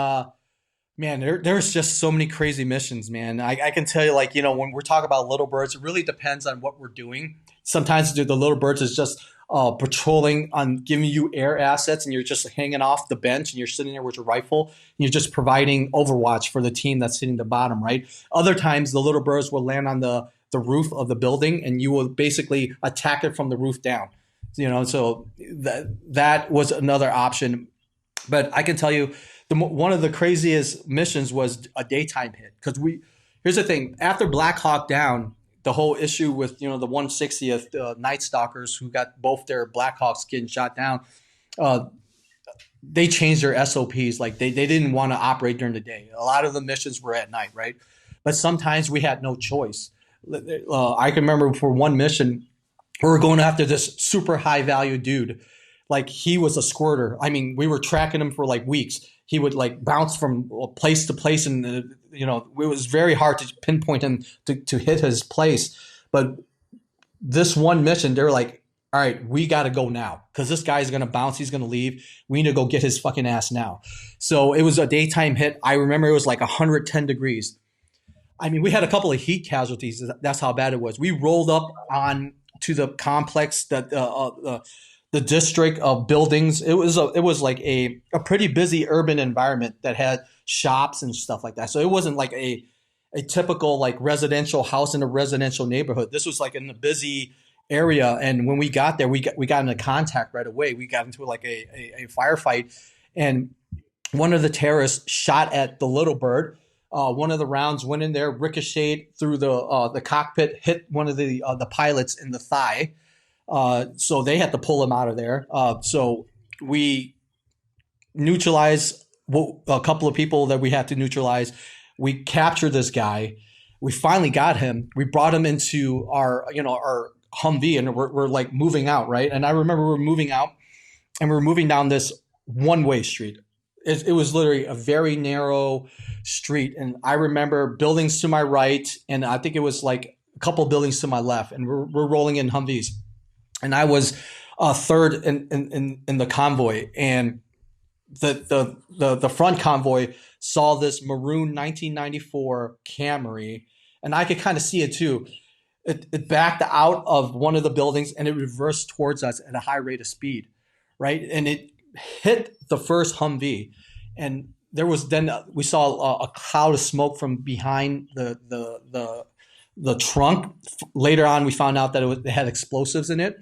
man, there's just so many crazy missions, man. I can tell you, like, when we're talking about Little Birds, it really depends on what we're doing. Sometimes the Little Birds is just patrolling on giving you air assets, and you're just hanging off the bench, and you're sitting there with your rifle, and you're just providing overwatch for the team that's sitting the bottom, right? Other times, the Little Birds will land on the roof of the building, and you will basically attack it from the roof down. So that was another option. But I can tell you, one of the craziest missions was a daytime hit because here's the thing, after Black Hawk Down, the whole issue with the 160th Night Stalkers who got both their Black Hawks getting shot down, they changed their SOPs. Like they didn't want to operate during the day. A lot of the missions were at night, right? But sometimes we had no choice. I can remember for one mission, we were going after this super high value dude. Like he was a squirter. I mean, we were tracking him for like weeks. He would like bounce from place to place, and it was very hard to pinpoint him to hit his place. But this one mission, they were like, all right, we got to go now because this guy's going to bounce. He's going to leave. We need to go get his fucking ass now. So it was a daytime hit. I remember it was like 110 degrees. I mean, we had a couple of heat casualties. That's how bad it was. We rolled up on to the complex that the district of buildings. It was like a pretty busy urban environment that had shops and stuff like that. So it wasn't like a typical like residential house in a residential neighborhood. This was like in a busy area. And when we got there, we got into contact right away. We got into like a firefight, and one of the terrorists shot at the Little Bird. One of the rounds went in there, ricocheted through the cockpit, hit one of the pilots in the thigh. So they had to pull him out of there. So we neutralized a couple of people that we had to neutralize. We captured this guy. We finally got him. We brought him into our Humvee, and we're like moving out, right? And I remember we were moving out, and we were moving down this one-way street. It was literally a very narrow street. And I remember buildings to my right, and I think it was like a couple of buildings to my left, and we're rolling in Humvees. And I was third in the convoy, and the front convoy saw this maroon 1994 Camry, and I could kind of see it too. It backed out of one of the buildings, and it reversed towards us at a high rate of speed, right? And it hit the first Humvee, and we saw a cloud of smoke from behind the trunk. Later on, we found out that it had explosives in it.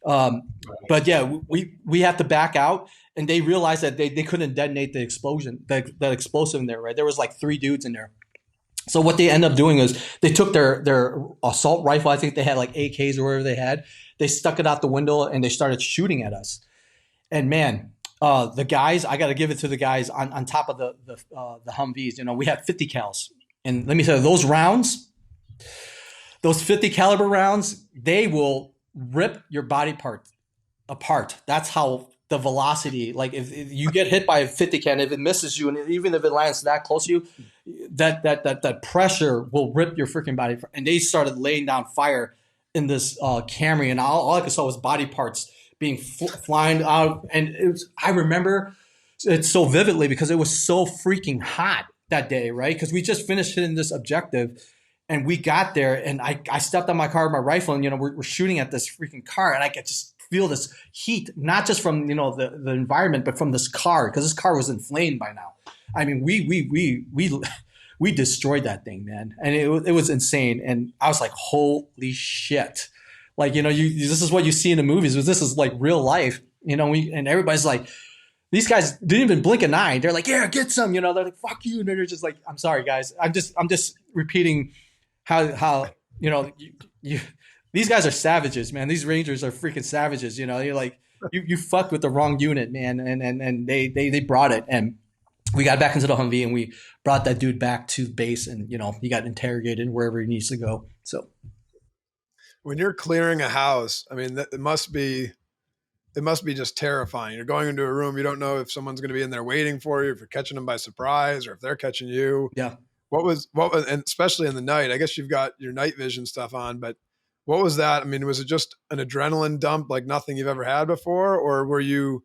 But yeah, we had to back out, and they realized that they couldn't detonate the explosion, that explosive in there, right? There was like 3 dudes in there. So what they ended up doing is they took their assault rifle. I think they had like AKs or whatever they had. They stuck it out the window, and they started shooting at us. And man, the guys, I got to give it to the guys on top of the Humvees. We had 50 cals, and let me tell you, those rounds, those 50 caliber rounds, they will rip your body part apart. That's how the velocity, like if you get hit by a 50 can, if it misses you, and even if it lands that close to you, that pressure will rip your freaking body. And they started laying down fire in this Camry, and all I could saw was body parts being flying out. And I remember it so vividly because it was so freaking hot that day, right? Because we just finished hitting this objective, and we got there, and I stepped on my car with my rifle, and we're shooting at this freaking car, and I could just feel this heat, not just from the environment, but from this car, because this car was inflamed by now. I mean, we destroyed that thing, man, and it was insane. And I was like, holy shit! Like this is what you see in the movies, but this is like real life, and everybody's like, these guys didn't even blink an eye. They're like, yeah, get some, they're like, fuck you, and they're just like, I'm sorry, guys, I'm just repeating how these guys are savages, man. These Rangers are freaking savages. You're like, you fucked with the wrong unit, man. And they brought it. And we got back into the Humvee, and we brought that dude back to base, and, he got interrogated wherever he needs to go. So when you're clearing a house, I mean, it must be just terrifying. You're going into a room. You don't know if someone's going to be in there waiting for you, if you're catching them by surprise, or if they're catching you. Yeah. What was, and especially in the night, I guess you've got your night vision stuff on, but what was that? I mean, was it just an adrenaline dump like nothing you've ever had before? Or were you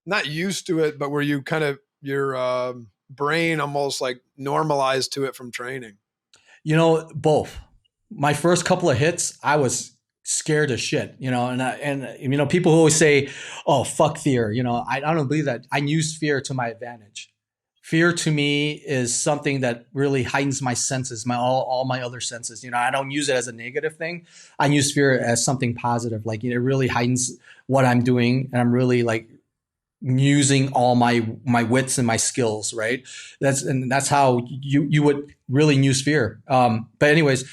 not used to it, but were you kind of your brain almost like normalized to it from training? Both. My first couple of hits, I was scared as shit, and people always say, oh, fuck fear. I don't believe that. I use fear to my advantage. Fear to me is something that really heightens my senses, all my other senses. I don't use it as a negative thing. I use fear as something positive. Like, it really heightens what I'm doing, and I'm really like using all my wits and my skills, right? That's how you would really use fear. But anyways,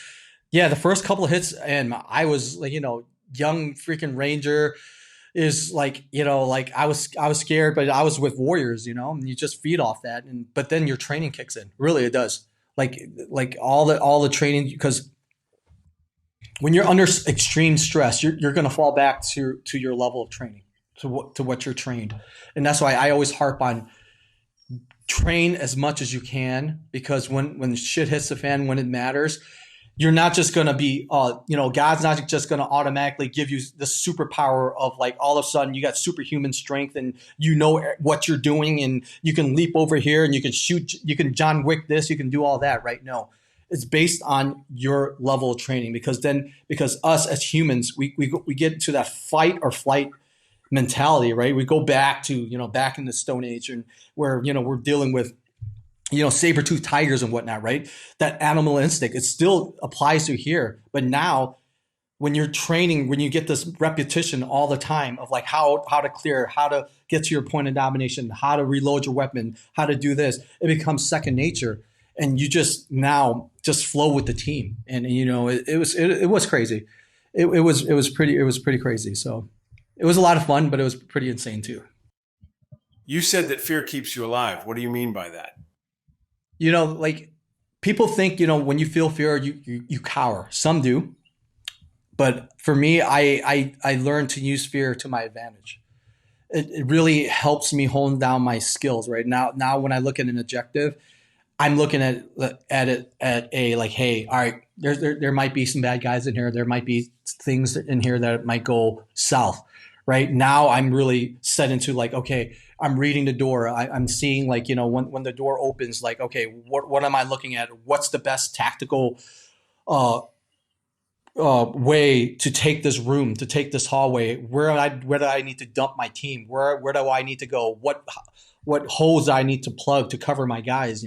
yeah, the first couple of hits, and I was like, young freaking Ranger. Is like, like I was scared, but I was with warriors, and you just feed off that. But then your training kicks in. Really, it does. Like all the training, because when you're under extreme stress, you're going to fall back to your level of training, to what you're trained. And that's why I always harp on train as much as you can, because when shit hits the fan, when it matters, you're not just going to be, God's not just going to automatically give you the superpower of like all of a sudden you got superhuman strength and what you're doing and you can leap over here and you can shoot, you can John Wick this, you can do all that, right? No, it's based on your level of training, because us as humans, we get to that fight or flight mentality, right? We go back to, back in the Stone Age, and where, we're dealing with, saber-toothed tigers and whatnot, right? That animal instinct, it still applies to here. But now when you're training, when you get this repetition all the time of like how to clear, how to get to your point of domination, how to reload your weapon, how to do this, it becomes second nature. And you just flow with the team. And, it was crazy. It was pretty crazy. So it was a lot of fun, but it was pretty insane too. You said that fear keeps you alive. What do you mean by that? Like people think, when you feel fear, you cower. Some do. But for me, I learned to use fear to my advantage. It really helps me hone down my skills, right? Now when I look at an objective, I'm looking at it at a like, hey, all right, there might be some bad guys in here. There might be things in here that might go south, right? Now I'm really set into like, okay, I'm reading the door. I'm seeing like, when the door opens, like, okay, what am I looking at? What's the best tactical way to take this room, to take this hallway? Where do I need to dump my team? Where do I need to go? What holes I need to plug to cover my guys?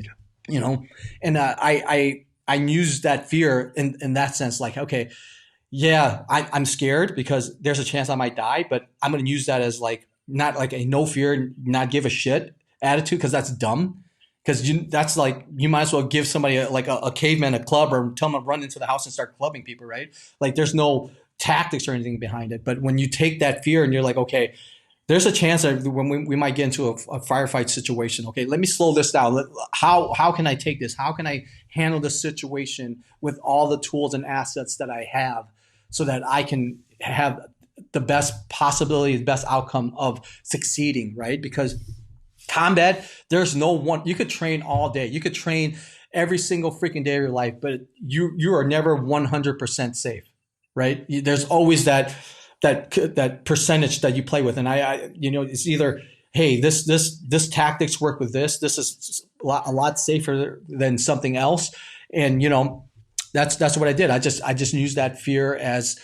And I use that fear in that sense, like, okay, yeah, I'm scared because there's a chance I might die, but I'm going to use that as like, not like a no fear, not give a shit attitude, because that's dumb. Because that's like, you might as well give somebody a caveman a club, or tell them to run into the house and start clubbing people, right? Like there's no tactics or anything behind it. But when you take that fear and you're like, okay, there's a chance that when we might get into a firefight situation, okay, let me slow this down. How can I take this? How can I handle this situation with all the tools and assets that I have, so that I can have the best possibility, the best outcome of succeeding, right? Because combat, there's no one. You could train all day. You could train every single freaking day of your life, but you are never 100% safe, right? There's always that percentage that you play with, and it's either, hey, this tactics work with this. This is a lot safer than something else, and that's what I did. I just used that fear as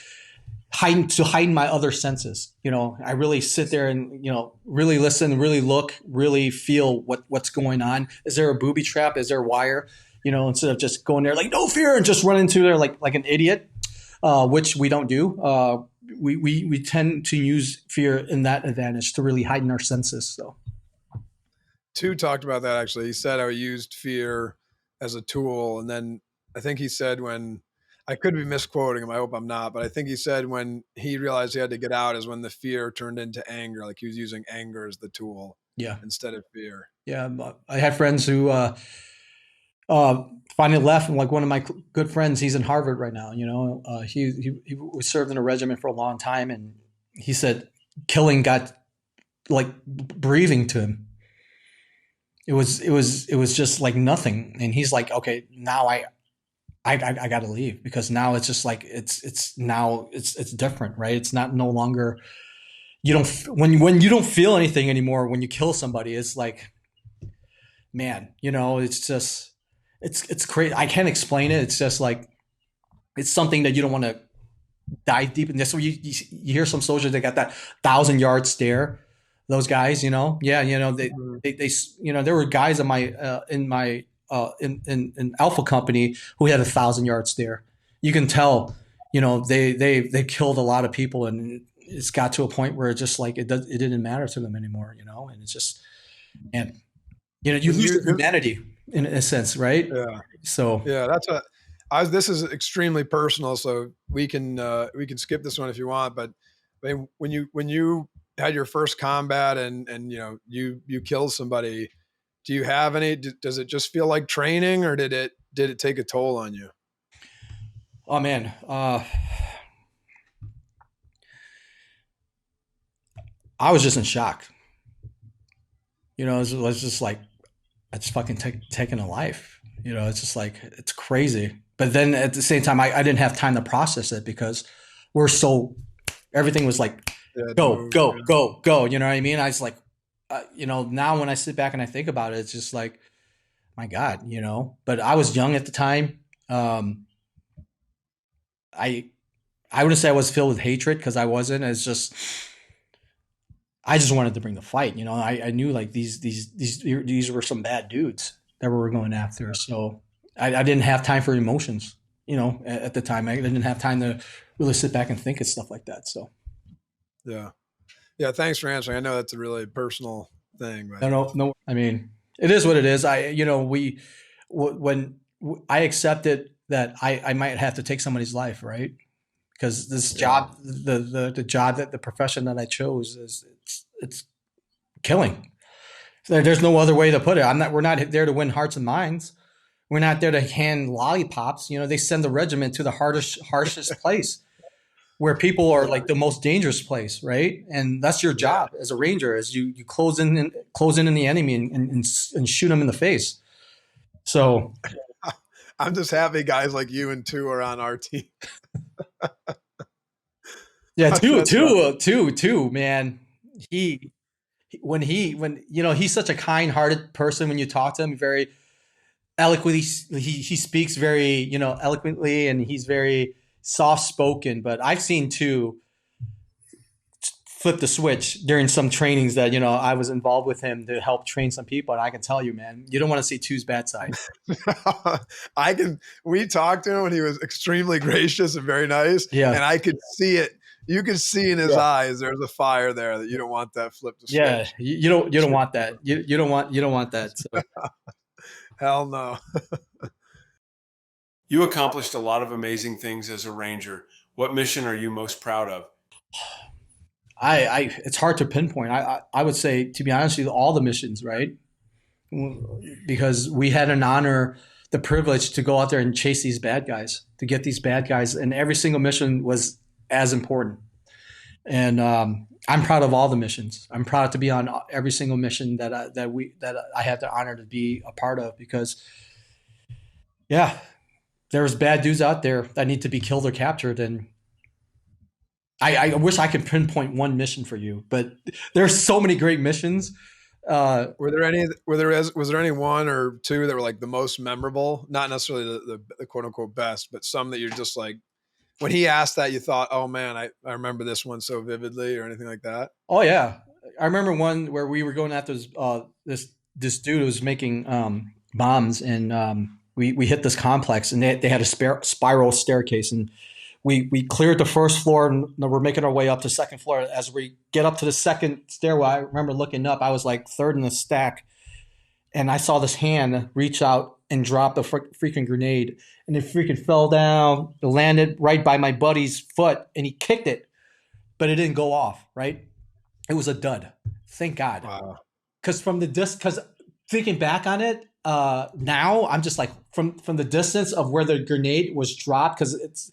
heighten my other senses. I really sit there and really listen, really look, really feel what's going on. Is there a booby trap? Is there a wire? Instead of just going there like no fear and just run into there like an idiot, which we don't do. We tend to use fear in that advantage to really heighten our senses. So, Tu talked about that actually. He said I used fear as a tool, and then I think he said when. I could be misquoting him. I hope I'm not, but I think he said when he realized he had to get out is when the fear turned into anger. Like he was using anger as the tool, instead of fear. Yeah, I had friends who finally left. And like one of my good friends, he's in Harvard right now. He was served in a regiment for a long time, and he said killing got like breathing to him. It was just like nothing, and he's like, okay, now I got to leave, because now it's just like it's different, right? It's not no longer when you don't feel anything anymore when you kill somebody. It's like, man, it's just it's crazy. I can't explain it. It's just like it's something that you don't want to dive deep in. This you hear some soldiers that got that 1,000-yard stare. Those guys, they there were guys in Alpha Company who had 1,000-yard stare. You can tell, they killed a lot of people, and it's got to a point where it's just like it didn't matter to them anymore, and it's just, and you lose your humanity in a sense, right? Yeah. So that's this is extremely personal, so we can skip this one if you want. But I mean, when you had your first combat and you killed somebody. Do you have any? Does it just feel like training, or did it take a toll on you? Oh man, I was just in shock. It was just like I just fucking taken a life. It's just like it's crazy. But then at the same time, I didn't have time to process it because everything was like go. You know what I mean? I was like. Now when I sit back and I think about it, it's just like, my God, but I was young at the time. I wouldn't say I was filled with hatred, because I wasn't. I just wanted to bring the fight. I knew like these were some bad dudes that we were going after. So I didn't have time for emotions, at the time. I didn't have time to really sit back and think of stuff like that. So. Yeah. Yeah, thanks for answering. I know that's a really personal thing. But. No. I mean, it is what it is. When I accepted that I might have to take somebody's life, right? Because this job, the job the profession that I chose it's killing. There's no other way to put it. We're not there to win hearts and minds. We're not there to hand lollipops. They send the regiment to the harshest place. Where people are like the most dangerous place, right? And that's your job as a ranger, as you close in on the enemy and shoot them in the face. So I'm just happy guys like you and Tu are on our team. Yeah, Tu, man. He's such a kind-hearted person when you talk to him, very eloquently. He speaks very, eloquently, and he's very soft-spoken, but I've seen Tu flip the switch during some trainings that I was involved with him to help train some people, and I can tell you, man, you don't want to see Tu's bad side. We talked to him and he was extremely gracious and very nice. Yeah, and I could see it. You could see in his eyes there's a fire there that you don't want that flip to switch. Yeah, you don't want that. You don't want that. So. Hell no. You accomplished a lot of amazing things as a ranger. What mission are you most proud of? It's hard to pinpoint. I would say, to be honest with you, all the missions, right? Because we had the privilege to go out there and chase these bad guys, to get these bad guys, and every single mission was as important. And I'm proud of all the missions. I'm proud to be on every single mission that I had the honor to be a part of, because yeah, there's bad dudes out there that need to be killed or captured. And I wish I could pinpoint one mission for you, but there's so many great missions. Were there any? Was there any one or two that were like the most memorable? Not necessarily the quote unquote best, but some that you're just like, when he asked that, you thought, oh man, I remember this one so vividly, or anything like that. Oh yeah, I remember one where we were going after this dude who was making bombs, and we hit this complex, and they had a spiral staircase, and we cleared the first floor, and we're making our way up to the second floor. As we get up to the second stairwell, I remember looking up. I was like third in the stack, and I saw this hand reach out and drop the freaking grenade, and it freaking fell down. It landed right by my buddy's foot, and he kicked it, but it didn't go off. Right, it was a dud. Thank God. Wow. Because because thinking back on it now, I'm just like from the distance of where the grenade was dropped, because it's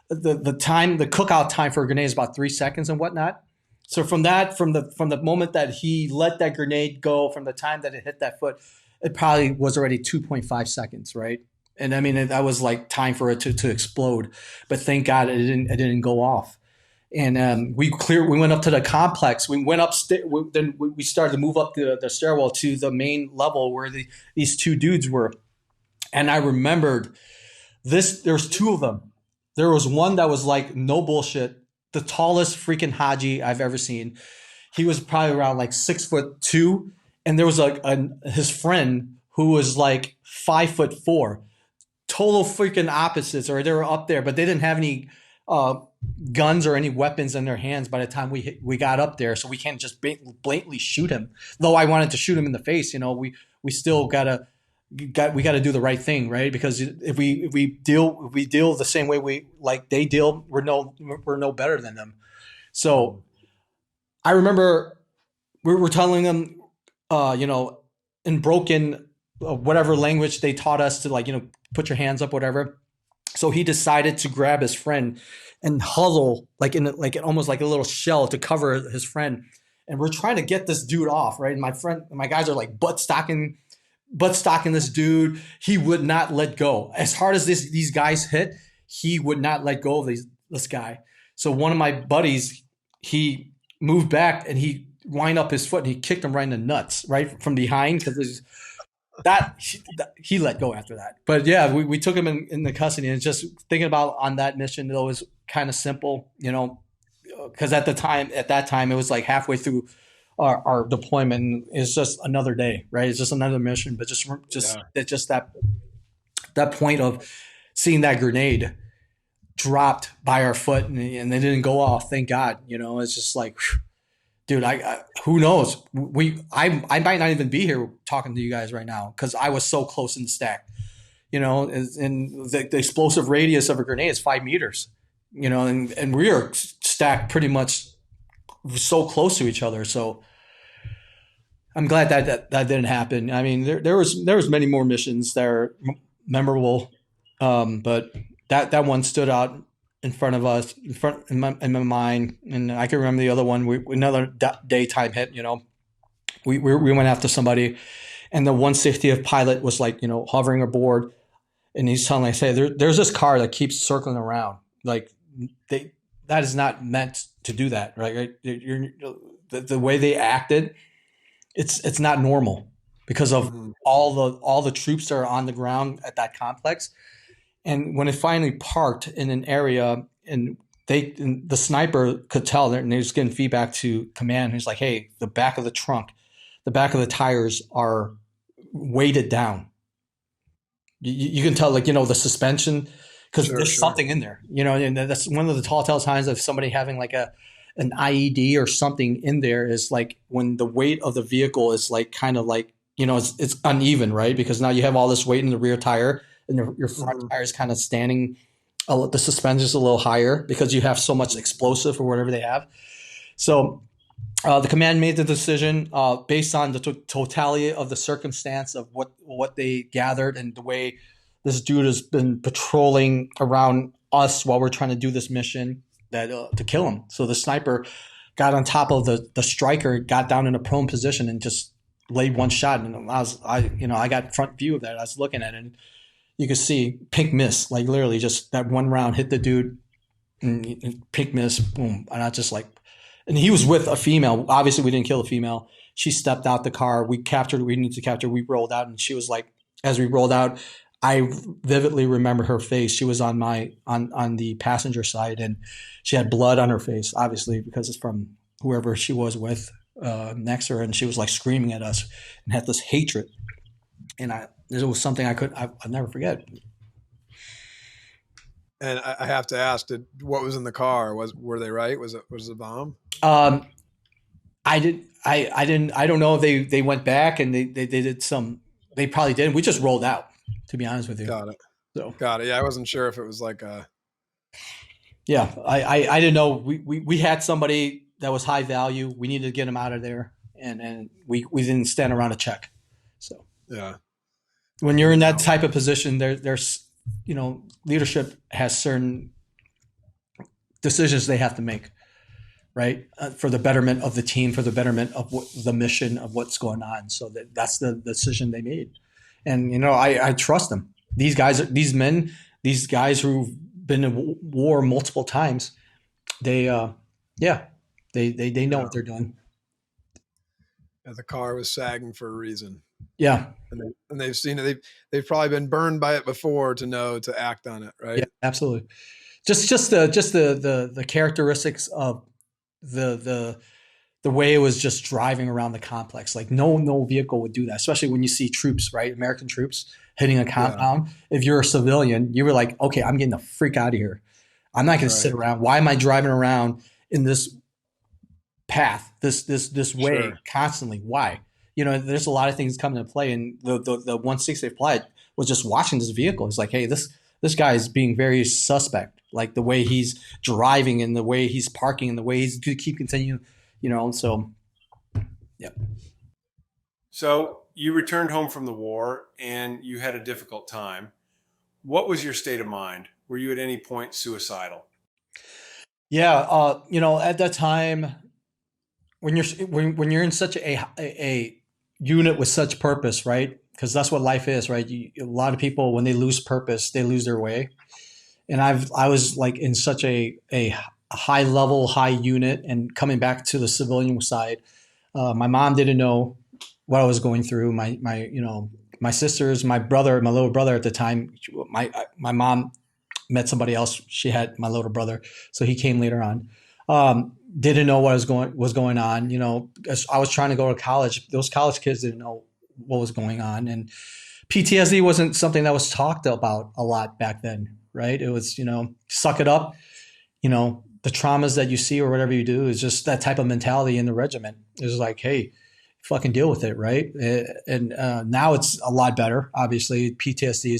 the cookout time for a grenade is about 3 seconds and whatnot. So from the moment that he let that grenade go, from the time that it hit that foot, it probably was already 2.5 seconds, right? And I mean, that was like time for it to explode. But thank God it didn't go off. And we went up to the complex. We went upstairs. Then we started to move up the stairwell to the main level where these two dudes were. And I remembered this. There's two of them. There was one that was like, no bullshit, the tallest freaking Haji I've ever seen. He was probably around like 6'2", and there was his friend who was like 5'4". Total freaking opposites, or they were up there, but they didn't have any guns or any weapons in their hands by the time we got up there, so we can't just blatantly shoot him. Though I wanted to shoot him in the face, we still gotta do the right thing, right? Because if we deal the same way they deal, we're no better than them. So I remember we were telling them, in broken whatever language they taught us to, put your hands up, whatever. So he decided to grab his friend and huddle almost like a little shell to cover his friend. And we're trying to get this dude off, right? And my guys are like butt stocking this dude. He would not let go. As hard as these guys hit, he would not let go of this guy. So one of my buddies, he moved back and he wind up his foot and he kicked him right in the nuts, right from behind, because he let go after that. But yeah, we took him in the custody, and just thinking about on that mission, it was kind of simple, because at that time it was like halfway through our deployment. It's just another day, right? It's just another mission, but just that point of seeing that grenade dropped by our foot, and they didn't go off. Thank God. It's just like, dude, I who knows? I might not even be here talking to you guys right now, because I was so close in the stack. And the explosive radius of a grenade is 5 meters. And we are stacked pretty much so close to each other. So I'm glad that didn't happen. I mean, there was many more missions that are memorable, but that one stood out in front of us, in my mind. And I can remember the other one. Another daytime hit. We went after somebody, and the 160th pilot was hovering aboard, and he's telling us, "Hey, there's this car that keeps circling around. Like that is not meant to do that, right? The way they acted, it's not normal, because of all the troops that are on the ground at that complex." And when it finally parked in an area, and the sniper could tell, and he was getting feedback to command, he's like, "Hey, the back of the trunk, the back of the tires are weighted down." You can tell, the suspension, because there's something in there, and that's one of the telltale signs of somebody having an IED or something in there, is like when the weight of the vehicle is it's uneven, right? Because now you have all this weight in the rear tire, and your front tire is kind of standing, the suspension is a little higher because you have so much explosive or whatever they have. So the command made the decision based on the totality of the circumstance of what they gathered, and the way this dude has been patrolling around us while we're trying to do this mission. that to kill him. So the sniper got on top of the striker, got down in a prone position, and just laid one shot. And I got front view of that. I was looking at it, and you could see pink miss, like literally just that one round hit the dude, and pink miss, boom. And I just like, and he was with a female. Obviously, we didn't kill the female. She stepped out the car. We captured. We needed to capture. We rolled out, and she was like, as we rolled out, I vividly remember her face. She was on the passenger side, and she had blood on her face, obviously because it's from whoever she was with next to her, and she was like screaming at us and had this hatred. And it was something I'll never forget. And I have to ask, what was in the car? Were they right? Was it a bomb? I don't know if they went back and they did some. They probably did. We just rolled out, to be honest with you. Got it. So got it. Yeah, I wasn't sure if it was like a. Yeah, I didn't know. We had somebody that was high value. We needed to get him out of there, and we didn't stand around to check. So yeah, when you're in that type of position, there's leadership has certain decisions they have to make, right, for the betterment of the team, for the betterment of the mission of what's going on. So that's the decision they made, and I trust them. These guys who've been in war multiple times, they know what they're doing. Yeah, the car was sagging for a reason. Yeah, and they've seen it. They've probably been burned by it before to know to act on it, right? Yeah, absolutely. Just the characteristics of the way it was just driving around the complex. Like no vehicle would do that, especially when you see troops, right? American troops hitting a compound. Yeah. If you're a civilian, you were like, okay, I'm getting the freak out of here. I'm not going to sit around. Why am I driving around in this path, this way constantly? Why? There's a lot of things coming into play, and the 160 flight was just watching this vehicle. It's like, hey, this guy is being very suspect, like the way he's driving and the way he's parking and the way he's to keep continuing, so yeah. So you returned home from the war and you had a difficult time. What was your state of mind? Were you at any point suicidal? Yeah, at that time, when you're in such a unit with such purpose, right? Because that's what life is, right? A lot of people, when they lose purpose, they lose their way. And I was like in such a high level, high unit, and coming back to the civilian side, my mom didn't know what I was going through. My sisters, my little brother at the time, my mom met somebody else. She had my little brother, so he came later on. Didn't know what was going on. As I was trying to go to college, those college kids didn't know what was going on, and PTSD wasn't something that was talked about a lot back then, right? It was, suck it up. The traumas that you see or whatever you do is just that type of mentality in the regiment. It was like, hey, fucking deal with it, right? And now it's a lot better. Obviously, PTSD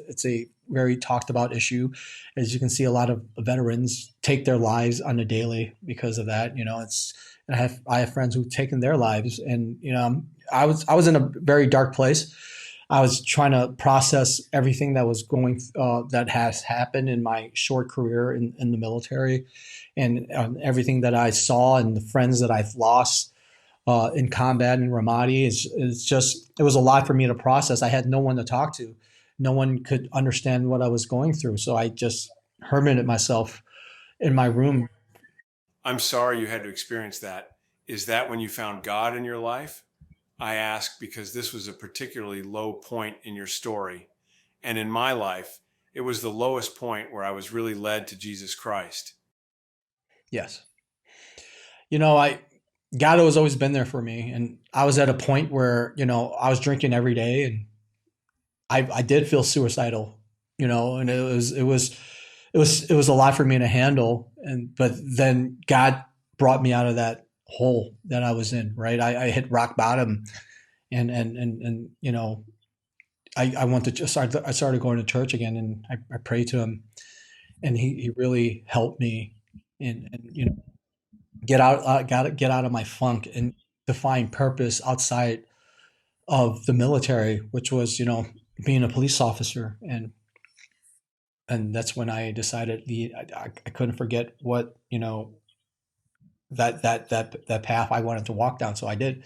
it's a very talked about issue. As you can see, a lot of veterans take their lives on a daily because of that. I have friends who've taken their lives, and I was in a very dark place. I was trying to process everything that was that has happened in my short career in the military, and everything that I saw and the friends that I've lost in combat in Ramadi. It was a lot for me to process. I had no one to talk to. No one could understand what I was going through. So I just hermited myself in my room. I'm sorry you had to experience that. Is that when you found God in your life? I ask because this was a particularly low point in your story. And in my life, it was the lowest point where I was really led to Jesus Christ. Yes. God has always been there for me. And I was at a point where, I was drinking every day, and I did feel suicidal, and it was a lot for me to handle. But then God brought me out of that hole that I was in, right? I hit rock bottom, and I started going to church again, and I prayed to him, and he really helped me and get out of my funk and to find purpose outside of the military, which was, being a police officer. And and that's when I decided I couldn't forget what, that path I wanted to walk down. So I did.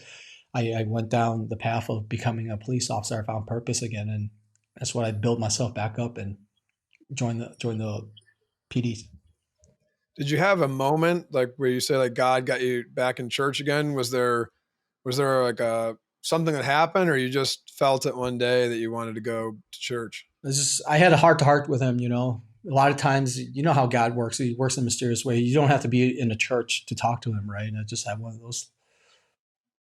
I went down the path of becoming a police officer. I found purpose again, and that's what I built myself back up and joined the PD. Did you have a moment like where you say like God got you back in church again? Was there like a something that happened, or you just felt it one day that you wanted to go to church? It's just I had a heart to heart with him. A lot of times, how God works. He works in a mysterious way. You don't have to be in a church to talk to him, right? And I just had one of those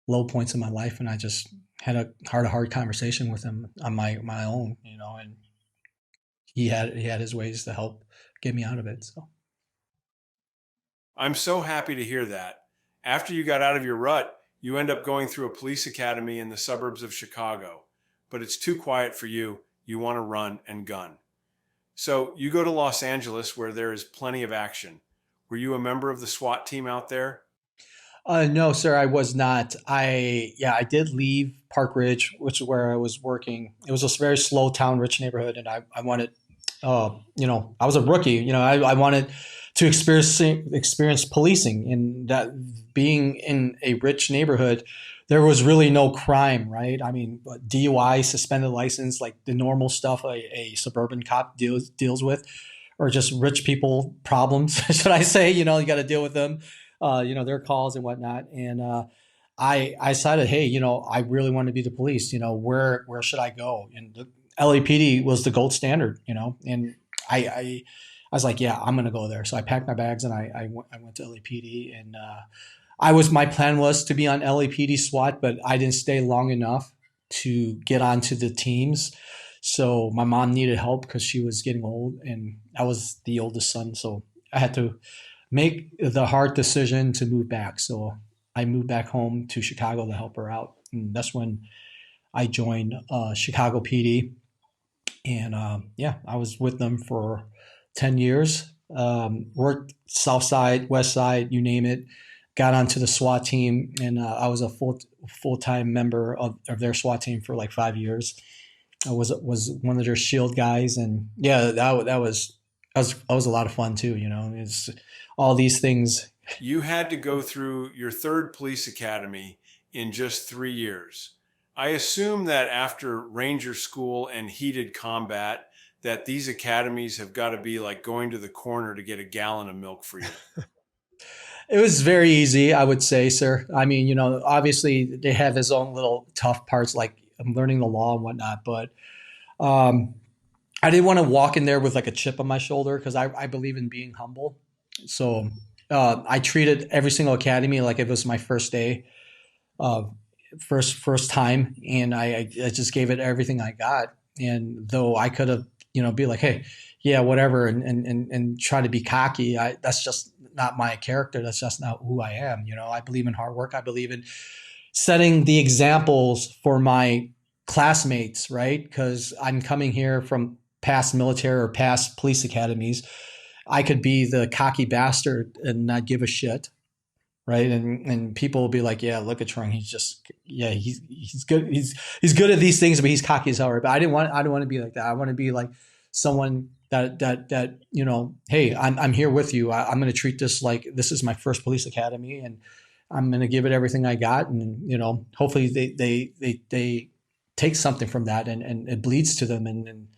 low points in my life, and I just had a heart to heart conversation with him on my own, and he had his ways to help get me out of it. So I'm so happy to hear that. After you got out of your rut, you end up going through a police academy in the suburbs of Chicago, but it's too quiet for you. You want to run and gun. So you go to Los Angeles where there is plenty of action. Were you a member of the SWAT team out there? no, sir, I was not. I did leave Park Ridge, which is where I was working. It was a very slow town, rich neighborhood, and I wanted, I was a rookie. I wanted to experience policing, and that being in a rich neighborhood, there was really no crime, right? I mean, DUI, suspended license, like the normal stuff a suburban cop deals with, or just rich people problems, should I say? You got to deal with them, their calls and whatnot. And I decided, hey, I really want to be the police. Where should I go? And the LAPD was the gold standard, and I was like, yeah, I'm going to go there. So I packed my bags and I went to LAPD, and my plan was to be on LAPD SWAT, but I didn't stay long enough to get onto the teams. So my mom needed help because she was getting old, and I was the oldest son. So I had to make the hard decision to move back. So I moved back home to Chicago to help her out. And that's when I joined Chicago PD. And I was with them for 10 years. Worked South Side, West Side, you name it. Got onto the SWAT team, and I was a full-time member of their SWAT team for like 5 years. I was one of their shield guys, and yeah, that was a lot of fun too. It's all these things. You had to go through your third police academy in just 3 years. I assume that after Ranger School and heated combat, that these academies have got to be like going to the corner to get a gallon of milk for you. It was very easy, I would say, sir. I mean, obviously they have his own little tough parts, like I'm learning the law and whatnot, but I didn't want to walk in there with like a chip on my shoulder because I believe in being humble. So I treated every single academy like it was my first day, first time, and I just gave it everything I got. And though I could have, be like, hey, yeah, whatever, and try to be cocky, that's just not my character. That's just not who I am. I believe in hard work. I believe in setting the examples for my classmates, right? Because I'm coming here from past military or past police academies. I could be the cocky bastard and not give a shit, right? And people will be like, yeah, look at Trung. He's good. He's good at these things, but he's cocky as hell. Right? But I don't want to be like that. I want to be like someone that hey, I'm here with you. I'm going to treat this like this is my first police academy, and I'm going to give it everything I got, and hopefully they take something from that, and it bleeds to them, and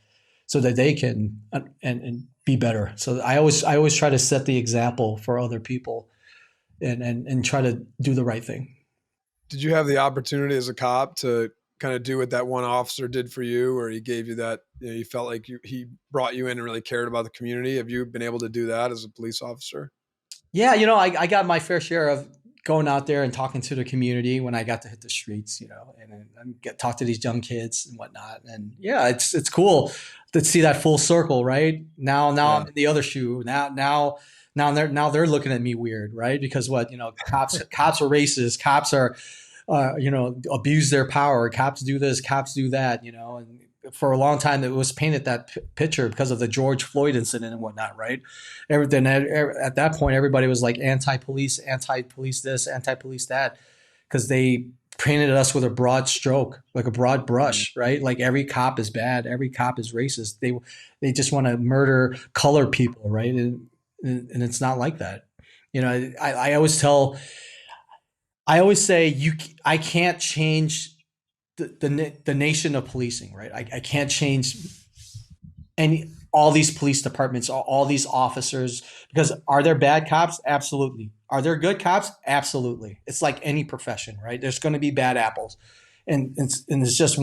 so that they can and be better. So I always try to set the example for other people, and try to do the right thing. Did you have the opportunity as a cop to kind of do what that one officer did for you, or he gave you that, you felt like he brought you in and really cared about the community? Have you been able to do that as a police officer? Yeah, I got my fair share of going out there and talking to the community when I got to hit the streets, and get talk to these young kids and whatnot. And yeah, it's cool to see that full circle, right? Now I'm in the other shoe. Now they're looking at me weird, right? Because cops are racist. Cops are, abuse their power. Cops do this. Cops do that. And for a long time, it was painted that picture because of the George Floyd incident and whatnot, right? Everything at that point, everybody was like anti-police this, anti-police that, because they painted us with a broad stroke, like a broad brush, right? Like every cop is bad, every cop is racist. They just want to murder colored people, right? And it's not like that. You know, I always say I can't change the nation of policing, right? I can't change all these police departments, all these officers, because are there bad cops? Absolutely. Are there good cops? Absolutely. It's like any profession, right? There's going to be bad apples, and it's just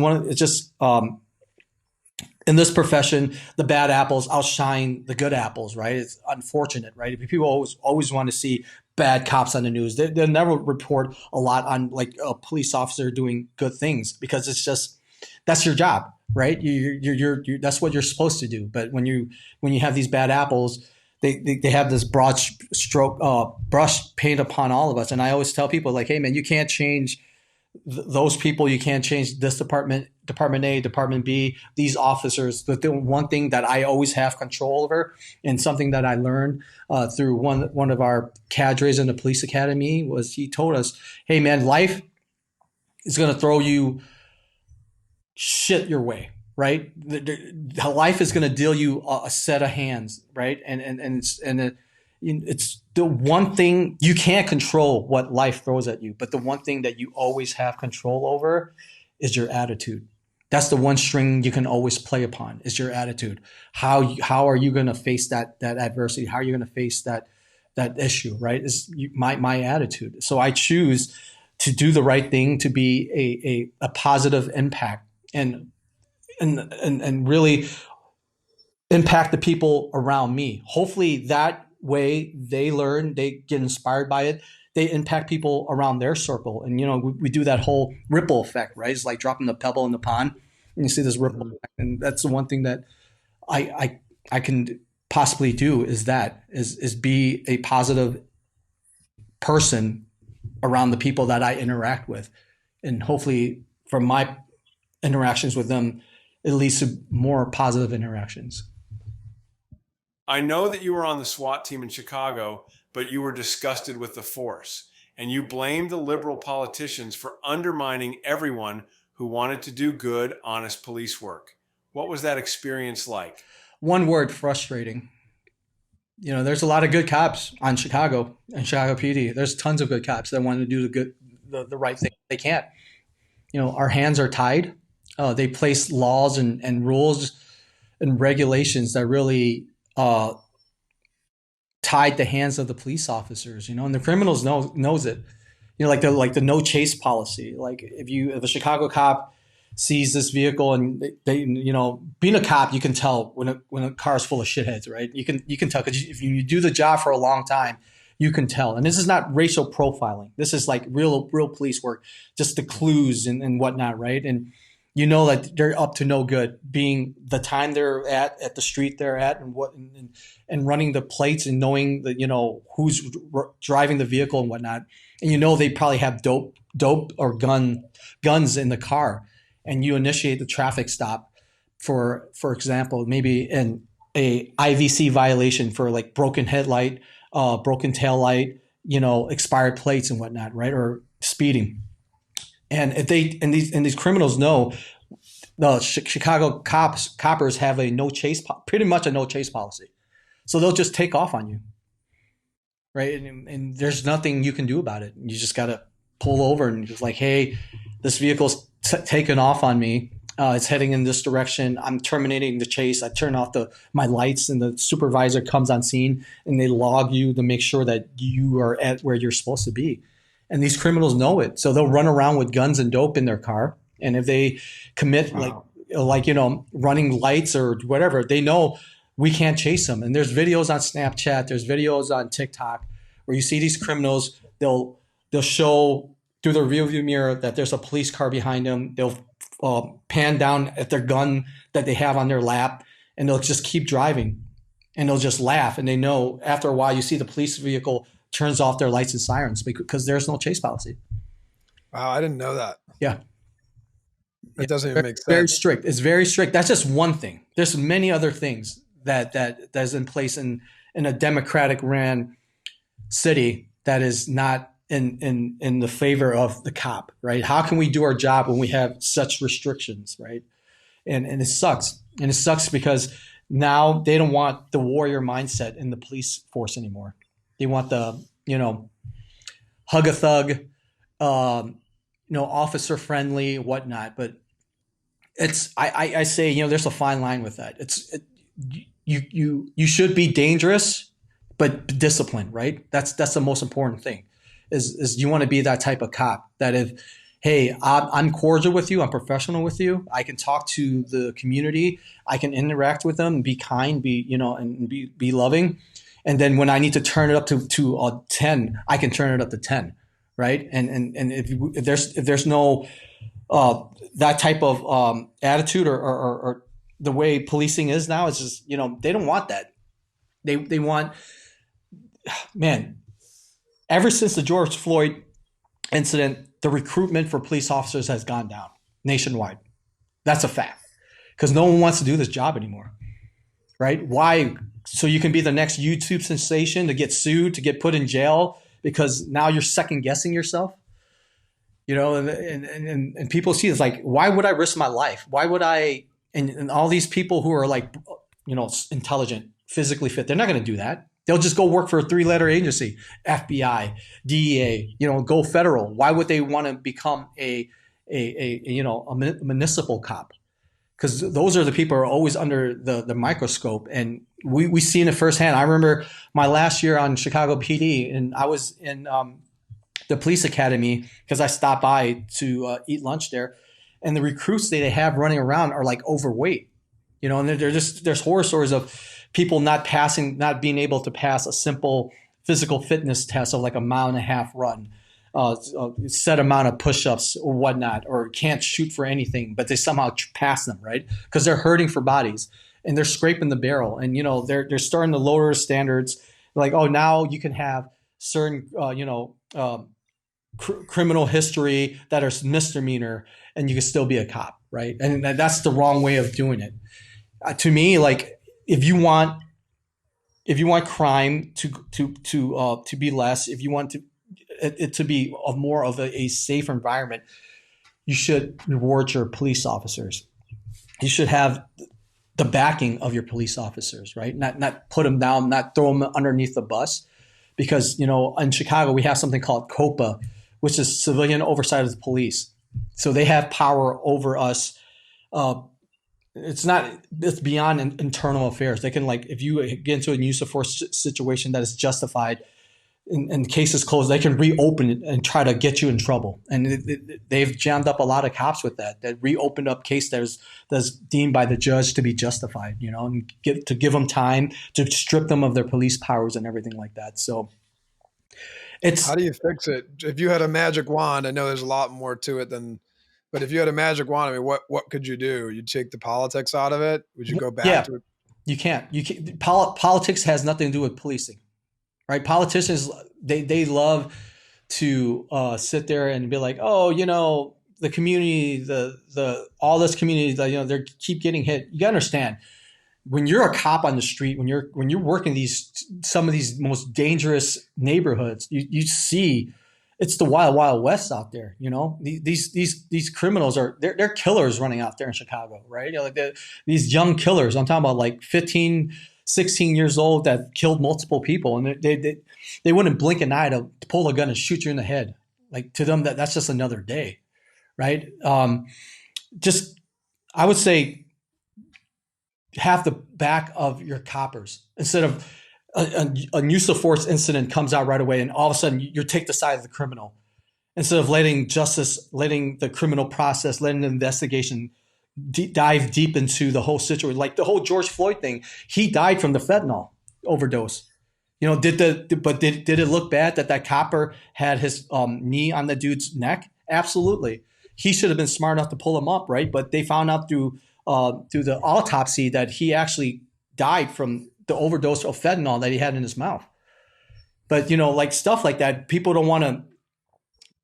in this profession, the bad apples outshine the good apples, right? It's unfortunate, right? People always want to see bad cops on the news. They'll never report a lot on like a police officer doing good things, because it's just, that's your job, right? You're that's what you're supposed to do. But when you have these bad apples, they have this broad stroke brush paint upon all of us. And I always tell people, like, hey man, you can't change those people. You can't change this department A, department B, these officers. The one thing that I always have control over, and something that I learned through one of our cadres in the police academy, was he told us, hey man, life is going to throw you shit your way, right? Life is going to deal you a set of hands, right? And it's the one thing you can't control, what life throws at you, but the one thing that you always have control over is your attitude. That's the one string you can always play upon, is your attitude. How are you going to face that adversity? How are you going to face that issue, right? Is my attitude. So I choose to do the right thing, to be a positive impact, and really impact the people around me. Hopefully that way they learn, they get inspired by it, they impact people around their circle. And, you know, we do that whole ripple effect, right? It's like dropping the pebble in the pond and you see this ripple effect. And that's the one thing that I can possibly do, is be a positive person around the people that I interact with. And hopefully from my interactions with them, it leads to more positive interactions. I know that you were on the SWAT team in Chicago, but you were disgusted with the force, and you blamed the liberal politicians for undermining everyone who wanted to do good, honest police work. What was that experience like? One word: frustrating. You know, there's a lot of good cops on Chicago and Chicago PD. There's tons of good cops that want to do the right thing. They can't. You know, our hands are tied. They place laws and rules and regulations that really tied the hands of the police officers, you know, and the criminals knows it. You know, like the no chase policy. Like if a Chicago cop sees this vehicle, and they you know, being a cop, you can tell when a car is full of shitheads, right? You can tell, because if you do the job for a long time, you can tell. And this is not racial profiling. This is like real police work, just the clues and whatnot, right? And you know that they're up to no good, being the time they're at the street they're at, and running the plates, and knowing that, you know, who's driving the vehicle and whatnot. And you know they probably have dope or guns in the car, and you initiate the traffic stop for example, maybe a IVC violation for like broken headlight, broken tail light, you know, expired plates and whatnot, right? Or speeding. And if these criminals know, the Chicago coppers have pretty much a no chase policy, so they'll just take off on you, right? And there's nothing you can do about it. You just got to pull over and just like, hey, this vehicle's taken off on me. It's heading in this direction. I'm terminating the chase. I turn off my lights, and the supervisor comes on scene, and they log you to make sure that you are at where you're supposed to be. And these criminals know it. So they'll run around with guns and dope in their car. And if they commit like, you know, running lights or whatever, they know we can't chase them. And there's videos on Snapchat, there's videos on TikTok where you see these criminals, they'll show through the rearview mirror that there's a police car behind them. They'll pan down at their gun that they have on their lap, and they'll just keep driving, and they'll just laugh. And they know after a while, you see the police vehicle turns off their lights and sirens because there's no chase policy. Wow, I didn't know that. Yeah. It doesn't even make sense. Very strict. It's very strict. That's just one thing. There's many other things that's in place in a democratic ran city that is not in the favor of the cop, right? How can we do our job when we have such restrictions, right? And it sucks. And it sucks because now they don't want the warrior mindset in the police force anymore. They want the, hug a thug, officer friendly, whatnot. But I say, there's a fine line with that. You should be dangerous, but disciplined, right? That's the most important thing is you want to be that type of cop that if, hey, I'm cordial with you, I'm professional with you, I can talk to the community, I can interact with them, be kind, and be loving. And then when I need to turn it up to a 10, I can turn it up to 10, right? And if there's no that type of attitude or the way policing is now, it's just, they don't want that. They want, man, ever since the George Floyd incident, the recruitment for police officers has gone down nationwide. That's a fact because no one wants to do this job anymore, right? Why? So you can be the next YouTube sensation to get sued, to get put in jail because now you're second guessing yourself, and people see it's like, why would I risk my life? Why would I? And all these people who are like, intelligent, physically fit, they're not going to do that. They'll just go work for a 3-letter agency, FBI, DEA, go federal. Why would they want to become a municipal cop? Because those are the people who are always under the microscope. And we seen it firsthand. I remember my last year on Chicago PD, and I was in the police academy because I stopped by to eat lunch there. And the recruits they have running around are like overweight, and there's horror stories of people not being able to pass a simple physical fitness test of like a 1.5 mile run, set amount of push-ups or whatnot, or can't shoot for anything, but they somehow pass them, right? Because they're hurting for bodies and they're scraping the barrel, and they're starting to lower standards. Like, oh, now you can have certain criminal history that are misdemeanor, and you can still be a cop, right? And that's the wrong way of doing it. To me, like, if you want crime to be less, if you want it to be more of a safe environment, you should reward your police officers. You should have the backing of your police officers, right? Not put them down, not throw them underneath the bus, because in Chicago we have something called COPA, which is civilian oversight of the police. So they have power over us. It's beyond internal affairs. They can, like, if you get into a use of force situation that is justified and cases closed, they can reopen it and try to get you in trouble. And they've jammed up a lot of cops with that reopened up case that's deemed by the judge to be justified, and give them time to strip them of their police powers and everything like that. So how do you fix it? If you had a magic wand, I know there's a lot more to it but if you had a magic wand, I mean, what could you do? You'd take the politics out of it? Would you go back to it? You can't. Politics has nothing to do with policing, right? Politicians, they love to sit there and be like, oh, the community, all this community, they keep getting hit. You gotta understand, when you're a cop on the street, when you're working some of these most dangerous neighborhoods, you see. It's the wild, wild west out there. These criminals they're killers running out there in Chicago, right? These young killers. I'm talking about like 15, 16 years old that killed multiple people, and they wouldn't blink an eye to pull a gun and shoot you in the head. Like, to them, that's just another day, right? I would say, have the back of your coppers instead of. A use of force incident comes out right away, and all of a sudden you take the side of the criminal instead of letting the criminal process, letting the investigation dive deep into the whole situation. Like the whole George Floyd thing, he died from the fentanyl overdose. Did it look bad that copper had his knee on the dude's neck? Absolutely. He should have been smart enough to pull him up, right? But they found out through the autopsy that he actually died from the overdose of fentanyl that he had in his mouth. But like stuff like that, people don't want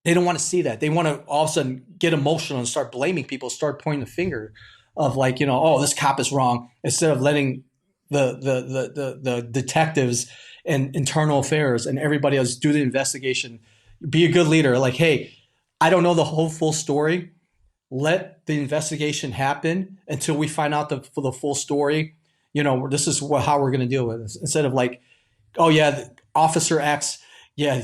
to see that. They want to all of a sudden get emotional and start blaming people, start pointing the finger of like, oh, this cop is wrong, instead of letting the detectives and internal affairs and everybody else do the investigation, Be a good leader. Like, hey, I don't know the whole full story. Let the investigation happen until we find out the full story. This is how we're going to deal with this. Instead of like, oh yeah, Officer X, yeah,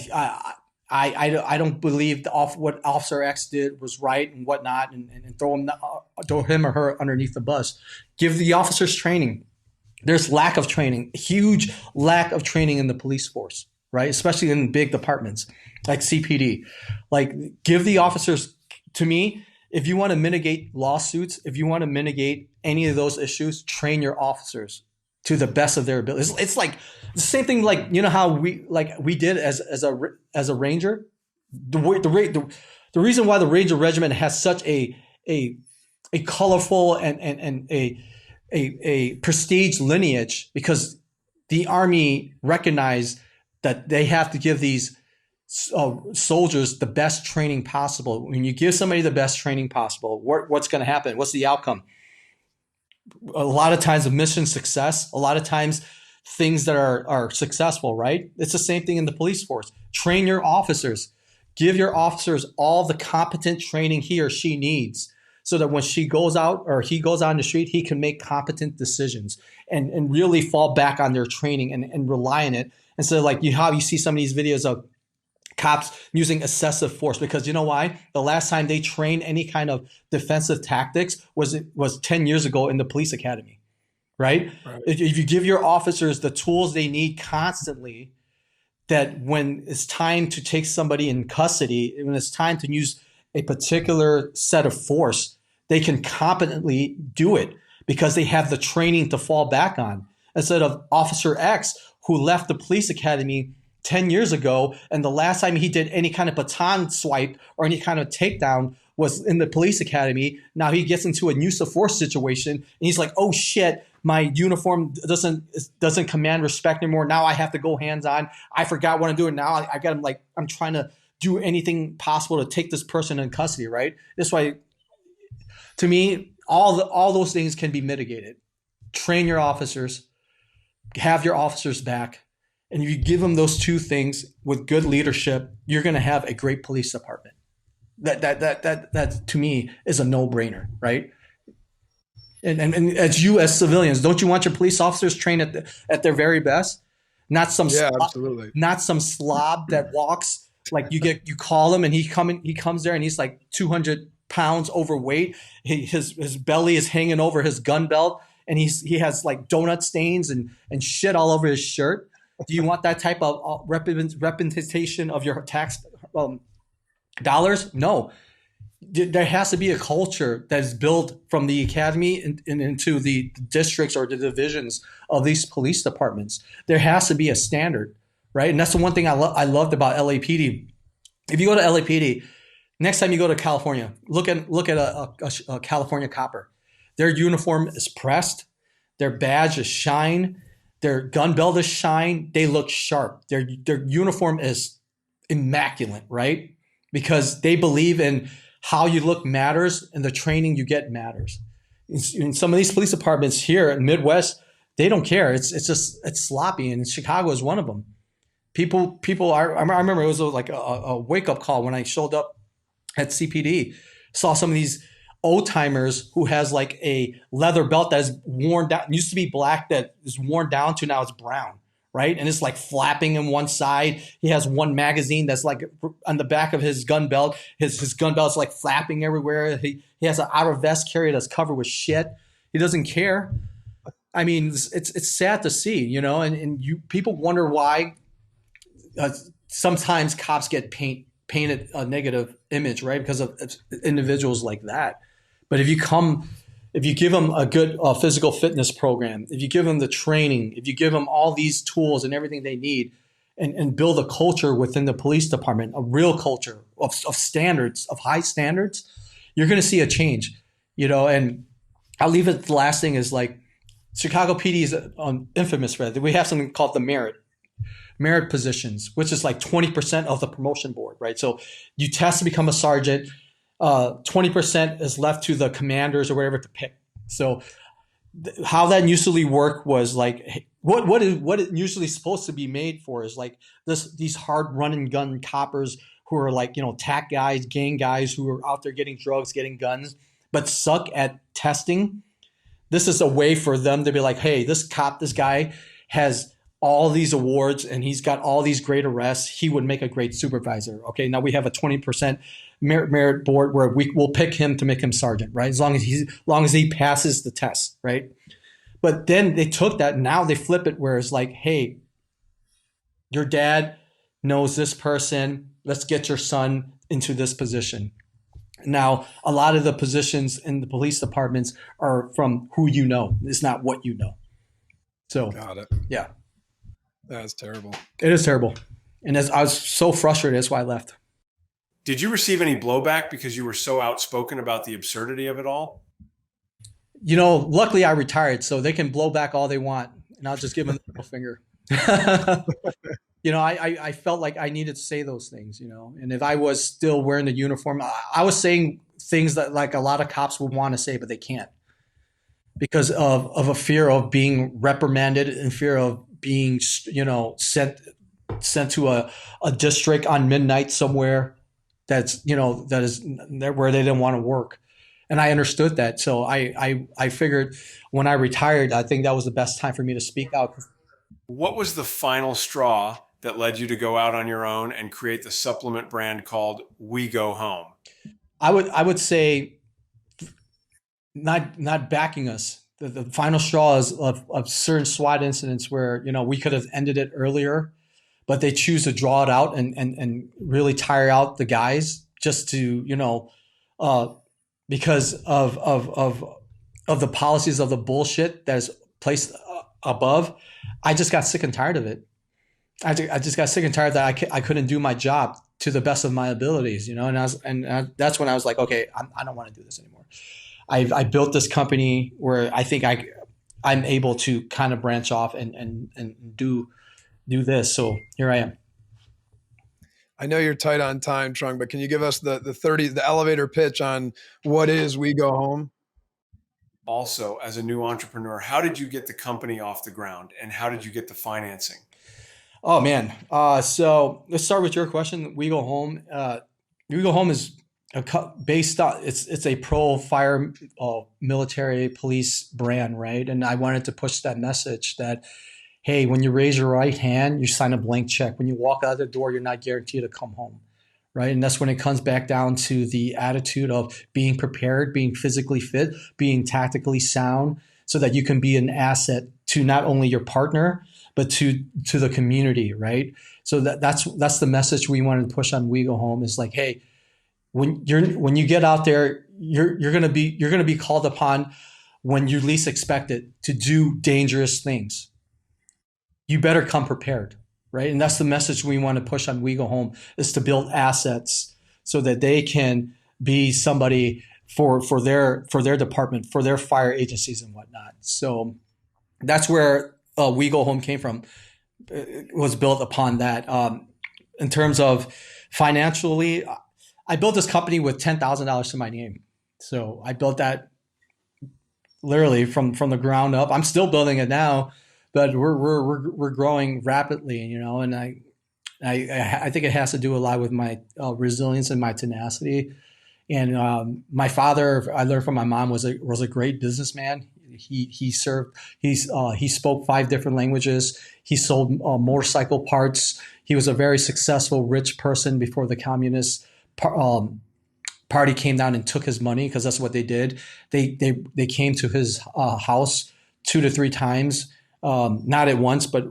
I don't believe what Officer X did was right and whatnot, and throw him or her underneath the bus. Give the officers training. There's lack of training, huge lack of training in the police force, right? Especially in big departments like CPD. Like, give the officers, to me, if you want to mitigate lawsuits, if you want to mitigate any of those issues, train your officers to the best of their ability. It's like the same thing, like, how we did as a ranger. The reason why the Ranger Regiment has such a colorful and a prestige lineage, because the Army recognized that they have to give these soldiers the best training possible. When you give somebody the best training possible, what's going to happen? What's the outcome? A lot of times, a mission success. A lot of times, things that are successful. Right? It's the same thing in the police force. Train your officers. Give your officers all the competent training he or she needs, so that when she goes out or he goes out on the street, he can make competent decisions and really fall back on their training and rely on it. Instead of like how you see some of these videos of cops using excessive force, because you know why? The last time they trained any kind of defensive tactics was 10 years ago in the police academy, right? If you give your officers the tools they need constantly, that when it's time to take somebody in custody, when it's time to use a particular set of force, they can competently do it because they have the training to fall back on. Instead of Officer X, who left the police academy 10 years ago, and the last time he did any kind of baton swipe or any kind of takedown was in the police academy. Now he gets into a use of force situation, and he's like, oh shit, my uniform doesn't command respect anymore. Now I have to go hands on. I forgot what I'm doing now. I got him, like, I'm trying to do anything possible to take this person in custody, right? That's why, to me, all those things can be mitigated. Train your officers, have your officers back, and if you give them those two things with good leadership, you're going to have a great police department. That to me is a no-brainer, right? And as you as civilians, don't you want your police officers trained at their very best? Not some absolutely. Not some slob that walks, like you call him and he comes there and he's like 200 pounds overweight. His belly is hanging over his gun belt, and he has like donut stains and shit all over his shirt. Do you want that type of representation of your tax dollars? No. There has to be a culture that is built from the academy and into the districts or the divisions of these police departments. There has to be a standard, right? And that's the one thing I loved about LAPD. If you go to LAPD, next time you go to California, look at a California copper. Their uniform is pressed, their badge is shine, their gun belt is shine. They look sharp. Their uniform is immaculate, right? Because they believe in how you look matters, and the training you get matters. In some of these police departments here in Midwest, they don't care. It's sloppy, and Chicago is one of them. People are. I remember it was like a wake up call when I showed up at CPD. Saw some of these old timers who has like a leather belt that is worn down. It used to be black, that is worn down to now it's brown, right? And it's like flapping in one side. He has one magazine that's like on the back of his gun belt. His gun belt's like flapping everywhere. He has an outer vest carrier that's covered with shit. He doesn't care. I mean, it's sad to see, and people wonder why sometimes cops get painted a negative image, right? Because of individuals like that. But if you give them a good physical fitness program, if you give them the training, if you give them all these tools and everything they need, and build a culture within the police department, a real culture of standards, of high standards, you're going to see a change, and I'll leave it. The last thing is, like, Chicago PD is infamous for that. We have something called the merit positions, which is like 20% of the promotion board, right? So you test to become a sergeant. 20% is left to the commanders or whatever to pick. So how that usually worked was like, what it usually supposed to be made for is like these hard run and gun coppers who are like, tack guys, gang guys who are out there getting drugs, getting guns, but suck at testing. This is a way for them to be like, hey, this guy has all these awards and he's got all these great arrests. He would make a great supervisor. Okay, now we have a 20% merit board where we'll pick him to make him sergeant, right? As long as he passes the test, right? But then they took that and now they flip it where it's like, hey, your dad knows this person. Let's get your son into this position. Now, a lot of the positions in the police departments are from who you know. It's not what you know. So, got it. Yeah. That's terrible. It is terrible. And I was so frustrated. That's why I left. Did you receive any blowback because you were so outspoken about the absurdity of it all? Luckily I retired, so they can blow back all they want, and I'll just give them the middle finger. I felt like I needed to say those things, and if I was still wearing the uniform, I was saying things that like a lot of cops would want to say, but they can't because of a fear of being reprimanded and fear of being, sent to a district on midnight somewhere that is where they didn't want to work. And I understood that. So I figured when I retired, I think that was the best time for me to speak out. What was the final straw that led you to go out on your own and create the supplement brand called We Go Home? I would say not backing us. The final straw is of certain SWAT incidents where, we could have ended it earlier, but they choose to draw it out and really tire out the guys just to, because of the policies of the bullshit that is placed above. I just got sick and tired of it. I just got sick and tired that I couldn't do my job to the best of my abilities, and that's when I was like, okay, I don't want to do this anymore. I built this company where I think I'm able to kind of branch off and do this. So here I am. I know you're tight on time, Trung, but can you give us the elevator pitch on what is We Go Home? Also, as a new entrepreneur, how did you get the company off the ground and how did you get the financing? Oh man. So let's start with your question. We Go Home. We Go Home is based on it's a pro fire military police brand, right? And I wanted to push that message that, hey, when you raise your right hand, you sign a blank check. When you walk out the door, you're not guaranteed to come home, right? And that's when it comes back down to the attitude of being prepared, being physically fit, being tactically sound, so that you can be an asset to not only your partner, but to the community, right? So that's the message we wanted to push on We Go Home is like, hey, when you get out there, you're gonna be called upon when you least expect it to do dangerous things. You better come prepared, right? And that's the message we want to push on We Go Home is to build assets so that they can be somebody for their department, for their fire agencies and whatnot. So that's where We Go Home came from. It was built upon that. In terms of financially, I built this company with $10,000 to my name. So I built that literally from the ground up. I'm still building it now, but we're growing rapidly, and I think it has to do a lot with my resilience and my tenacity. And my father, I learned from my mom, was a great businessman. He spoke 5 different languages. He sold motorcycle parts. He was a very successful, rich person before the communist party came down and took his money, because that's what they did. They came to his house 2 to 3 times, not at once, but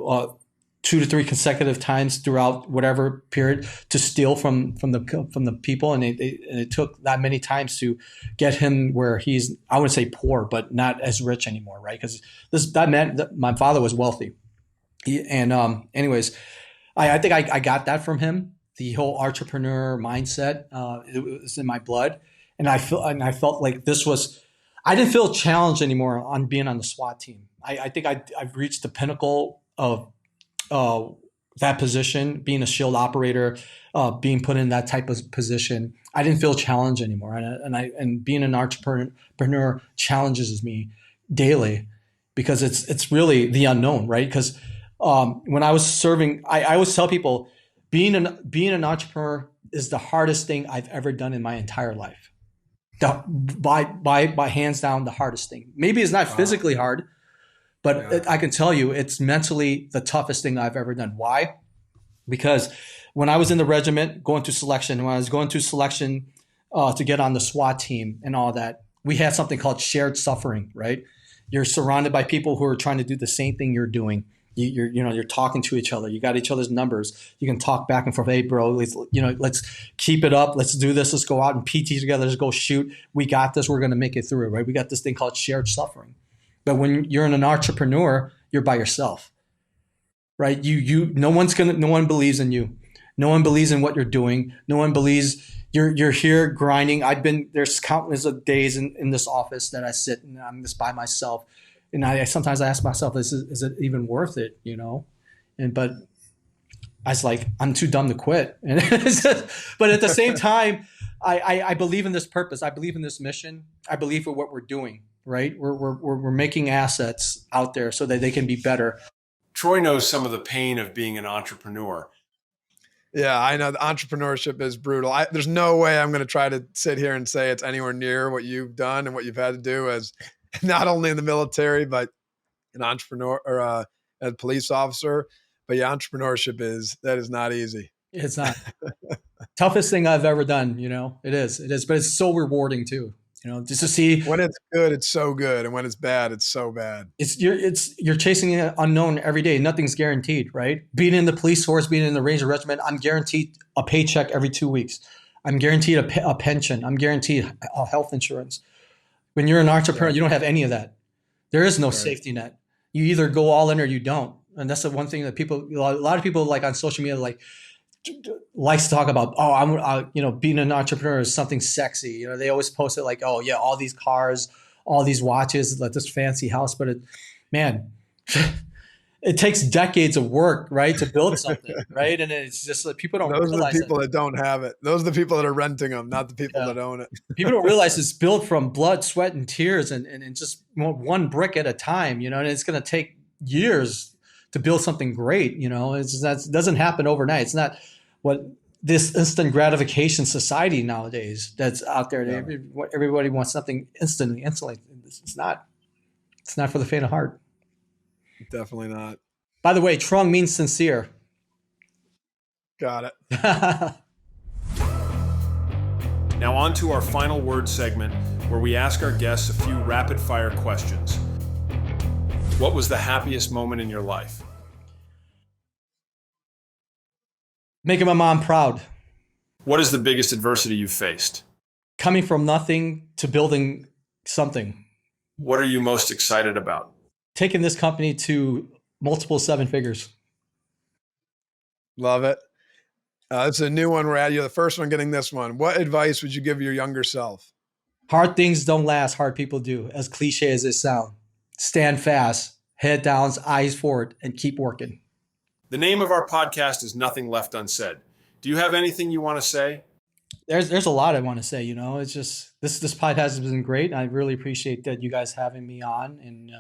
2 to 3 consecutive times throughout whatever period to steal from the people, and it took that many times to get him where he's, I wouldn't say poor, but not as rich anymore, right? Because that meant that my father was wealthy. Anyways, I think I got that from him. The whole entrepreneur mindset, it was in my blood, and I felt like this was. I didn't feel challenged anymore on being on the SWAT team. I think I've reached the pinnacle of that position, being a shield operator, being put in that type of position. I didn't feel challenged anymore, and being an entrepreneur challenges me daily, because it's really the unknown, right? Because when I was serving, I always tell people, being an entrepreneur is the hardest thing I've ever done in my entire life. By hands down, the hardest thing. Maybe it's not physically hard, but I can tell you it's mentally the toughest thing I've ever done. Why? Because when I was in the regiment going through selection, when I was going through selection to get on the SWAT team and all that, we had something called shared suffering, right? You're surrounded by people who are trying to do the same thing you're doing. You're talking to each other. You got each other's numbers. You can talk back and forth. Hey, bro, let's keep it up. Let's do this. Let's go out and PT together. Let's go shoot. We got this. We're going to make it through, right? We got this thing called shared suffering. But when you're an entrepreneur, you're by yourself, right? No one believes in you. No one believes in what you're doing. No one believes you're here grinding. There's countless of days in this office that I sit and I'm just by myself. And I sometimes ask myself, is it even worth it? But I was like, I'm too dumb to quit. But at the same time, I believe in this purpose. I believe in this mission. I believe in what we're doing, right? We're making assets out there so that they can be better. Troy knows some of the pain of being an entrepreneur. Yeah, I know the entrepreneurship is brutal. There's no way I'm going to try to sit here and say it's anywhere near what you've done and what you've had to do as not only in the military, but an entrepreneur or a police officer. But yeah, entrepreneurship is not easy. It's not. Toughest thing I've ever done, it is, but it's so rewarding too. Just to see when it's good, it's so good. And when it's bad, it's so bad. You're chasing an unknown every day. Nothing's guaranteed, right? Being in the police force, being in the Ranger Regiment, I'm guaranteed a paycheck every 2 weeks. I'm guaranteed a pension. I'm guaranteed health insurance. When you're an entrepreneur, you don't have any of that. There is no safety net. You either go all in or you don't. And that's the one thing that a lot of people like on social media, likes to talk about, being an entrepreneur is something sexy. They always post it like, oh yeah, all these cars, all these watches, like this fancy house. But it takes decades of work, right, to build something, right? And it's just like people don't realize. Those are the people that don't have it. Those are the people that are renting them, not the people that own it. People don't realize it's built from blood, sweat, and tears, and just one brick at a time. And it's going to take years to build something great. That doesn't happen overnight. It's not what this instant gratification society nowadays that's out there. Yeah. Everybody wants something instantly. It's not for the faint of heart. Definitely not. By the way, Trung means sincere. Got it. Now on to our final word segment where we ask our guests a few rapid fire questions. What was the happiest moment in your life? Making my mom proud. What is the biggest adversity you've faced? Coming from nothing to building something. What are you most excited about? Taking this company to multiple 7 figures. Love it. It's a new one we're at. You're the first one getting this one. What advice would you give your younger self? Hard things don't last. Hard people do. As cliche as it sounds. Stand fast, head down, eyes forward, and keep working. The name of our podcast is Nothing Left Unsaid. Do you have anything you want to say? There's a lot I want to say. It's just this podcast has been great. I really appreciate that you guys having me on, and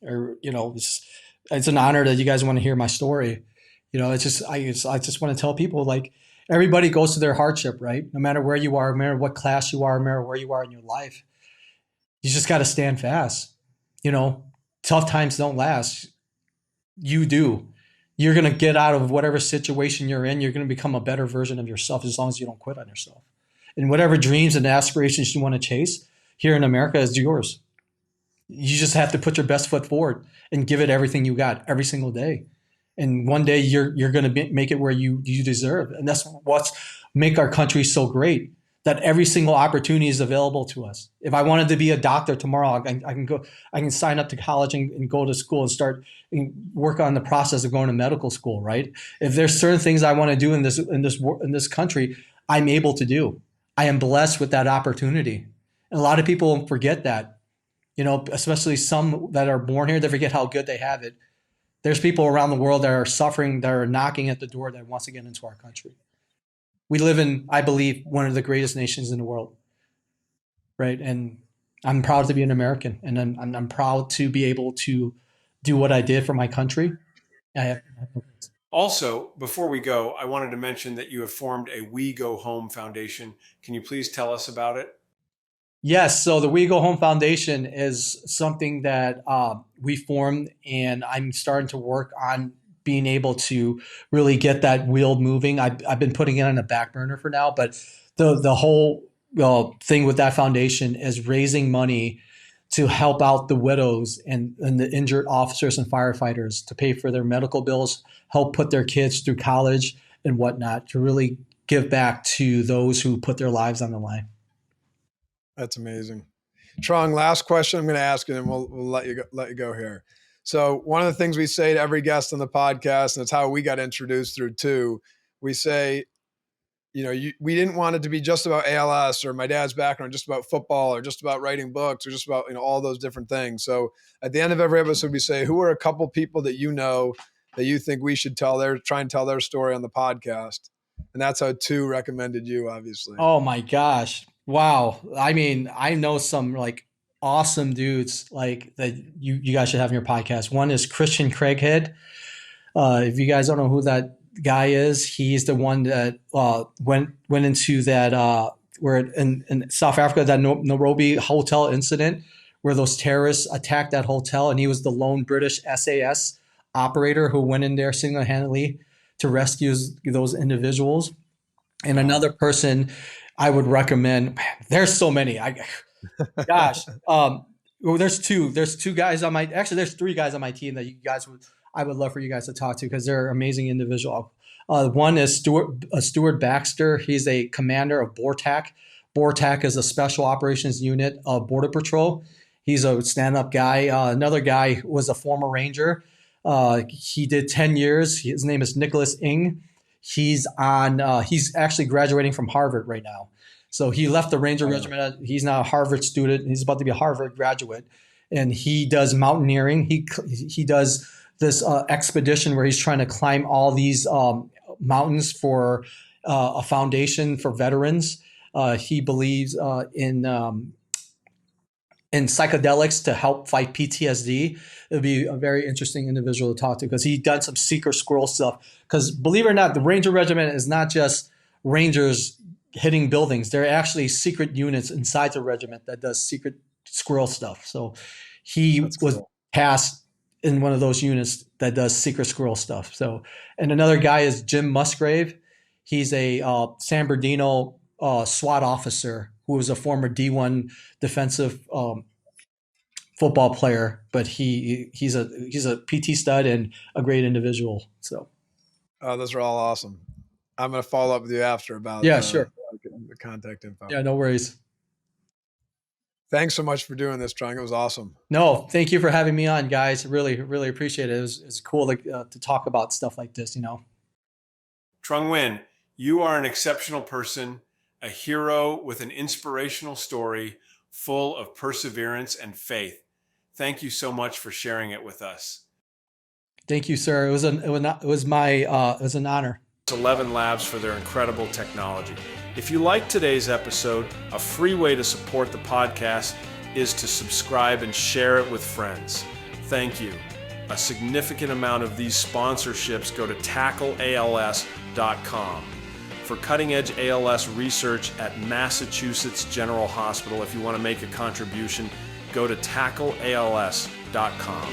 it's an honor that you guys want to hear my story. I just want to tell people, like, everybody goes through their hardship, right? No matter where you are, no matter what class you are, no matter where you are in your life, you just got to stand fast. Tough times don't last. You do. You're going to get out of whatever situation you're in. You're going to become a better version of yourself as long as you don't quit on yourself. And whatever dreams and aspirations you want to chase here in America is yours. You just have to put your best foot forward and give it everything you got every single day. And one day you're going to make it where you deserve. And that's what's make our country so great, that every single opportunity is available to us. If I wanted to be a doctor tomorrow, I can sign up to college and go to school and start and work on the process of going to medical school, right? If there's certain things I want to do in this country, I'm able to do. I am blessed with that opportunity. And a lot of people forget that, especially some that are born here, they forget how good they have it. There's people around the world that are suffering, that are knocking at the door that wants to get into our country. We live in, I believe, one of the greatest nations in the world, right? And I'm proud to be an American, and I'm proud to be able to do what I did for my country. I have Also, before we go, I wanted to mention that you have formed a We Go Home Foundation. Can you please tell us about it? Yes, so the We Go Home Foundation is something that we formed, and I'm starting to work on being able to really get that wheel moving. I've been putting it on the back burner for now, but the whole thing with that foundation is raising money to help out the widows and the injured officers and firefighters to pay for their medical bills, help put their kids through college and whatnot, to really give back to those who put their lives on the line. That's amazing. Trung, last question I'm going to ask you, and we'll let you go here. So one of the things we say to every guest on the podcast, and it's how we got introduced through too, we say, we didn't want it to be just about ALS or my dad's background, just about football or just about writing books or just about, all those different things. So at the end of every episode, we say, who are a couple people that that you think we should try and tell their story on the podcast? And that's how two recommended you, obviously. Oh my gosh. Wow. I mean, I know some like awesome dudes like that you guys should have in your podcast. One is Christian Craighead. If you guys don't know who that guy is, he's the one that went into that where in South Africa, that Nairobi hotel incident where those terrorists attacked that hotel, and he was the lone British SAS operator who went in there single-handedly to rescue those individuals. And another person I would recommend, man, there's so many. There's two guys on there's three guys on my team that I would love for you guys to talk to because they're amazing individual. One is Stuart Baxter. He's a commander of BORTAC. BORTAC is a special operations unit of Border Patrol. He's a stand-up guy. Another guy was a former Ranger. He did 10 years. His name is Nicholas Ng. He's actually graduating from Harvard right now. So he left the Ranger Regiment. He's now a Harvard student. He's about to be a Harvard graduate. And he does mountaineering. He does this expedition where he's trying to climb all these mountains for a foundation for veterans. He believes in psychedelics to help fight PTSD. It would be a very interesting individual to talk to because he done some secret squirrel stuff. Because believe it or not, the Ranger Regiment is not just Rangers hitting buildings. There are actually secret units inside the regiment that does secret squirrel stuff. So he was tasked in one of those units that does secret squirrel stuff. So, and another guy is Jim Musgrave. He's a San Bernardino SWAT officer who was a former D1 defensive football player, but he's a PT stud and a great individual. So, those are all awesome. I'm going to follow up with you after about sure, the contact info. Yeah, no worries. Thanks so much for doing this, Trung. It was awesome. No, thank you for having me on, guys. Really, really appreciate it. It's cool to talk about stuff like this, Trung Nguyen, you are an exceptional person, a hero with an inspirational story full of perseverance and faith. Thank you so much for sharing it with us. Thank you, sir. It was an honor. 11 Labs for their incredible technology. If you liked today's episode, a free way to support the podcast is to subscribe and share it with friends. Thank you. A significant amount of these sponsorships go to tackleals.com. For cutting-edge ALS research at Massachusetts General Hospital, if you want to make a contribution, go to tackleals.com.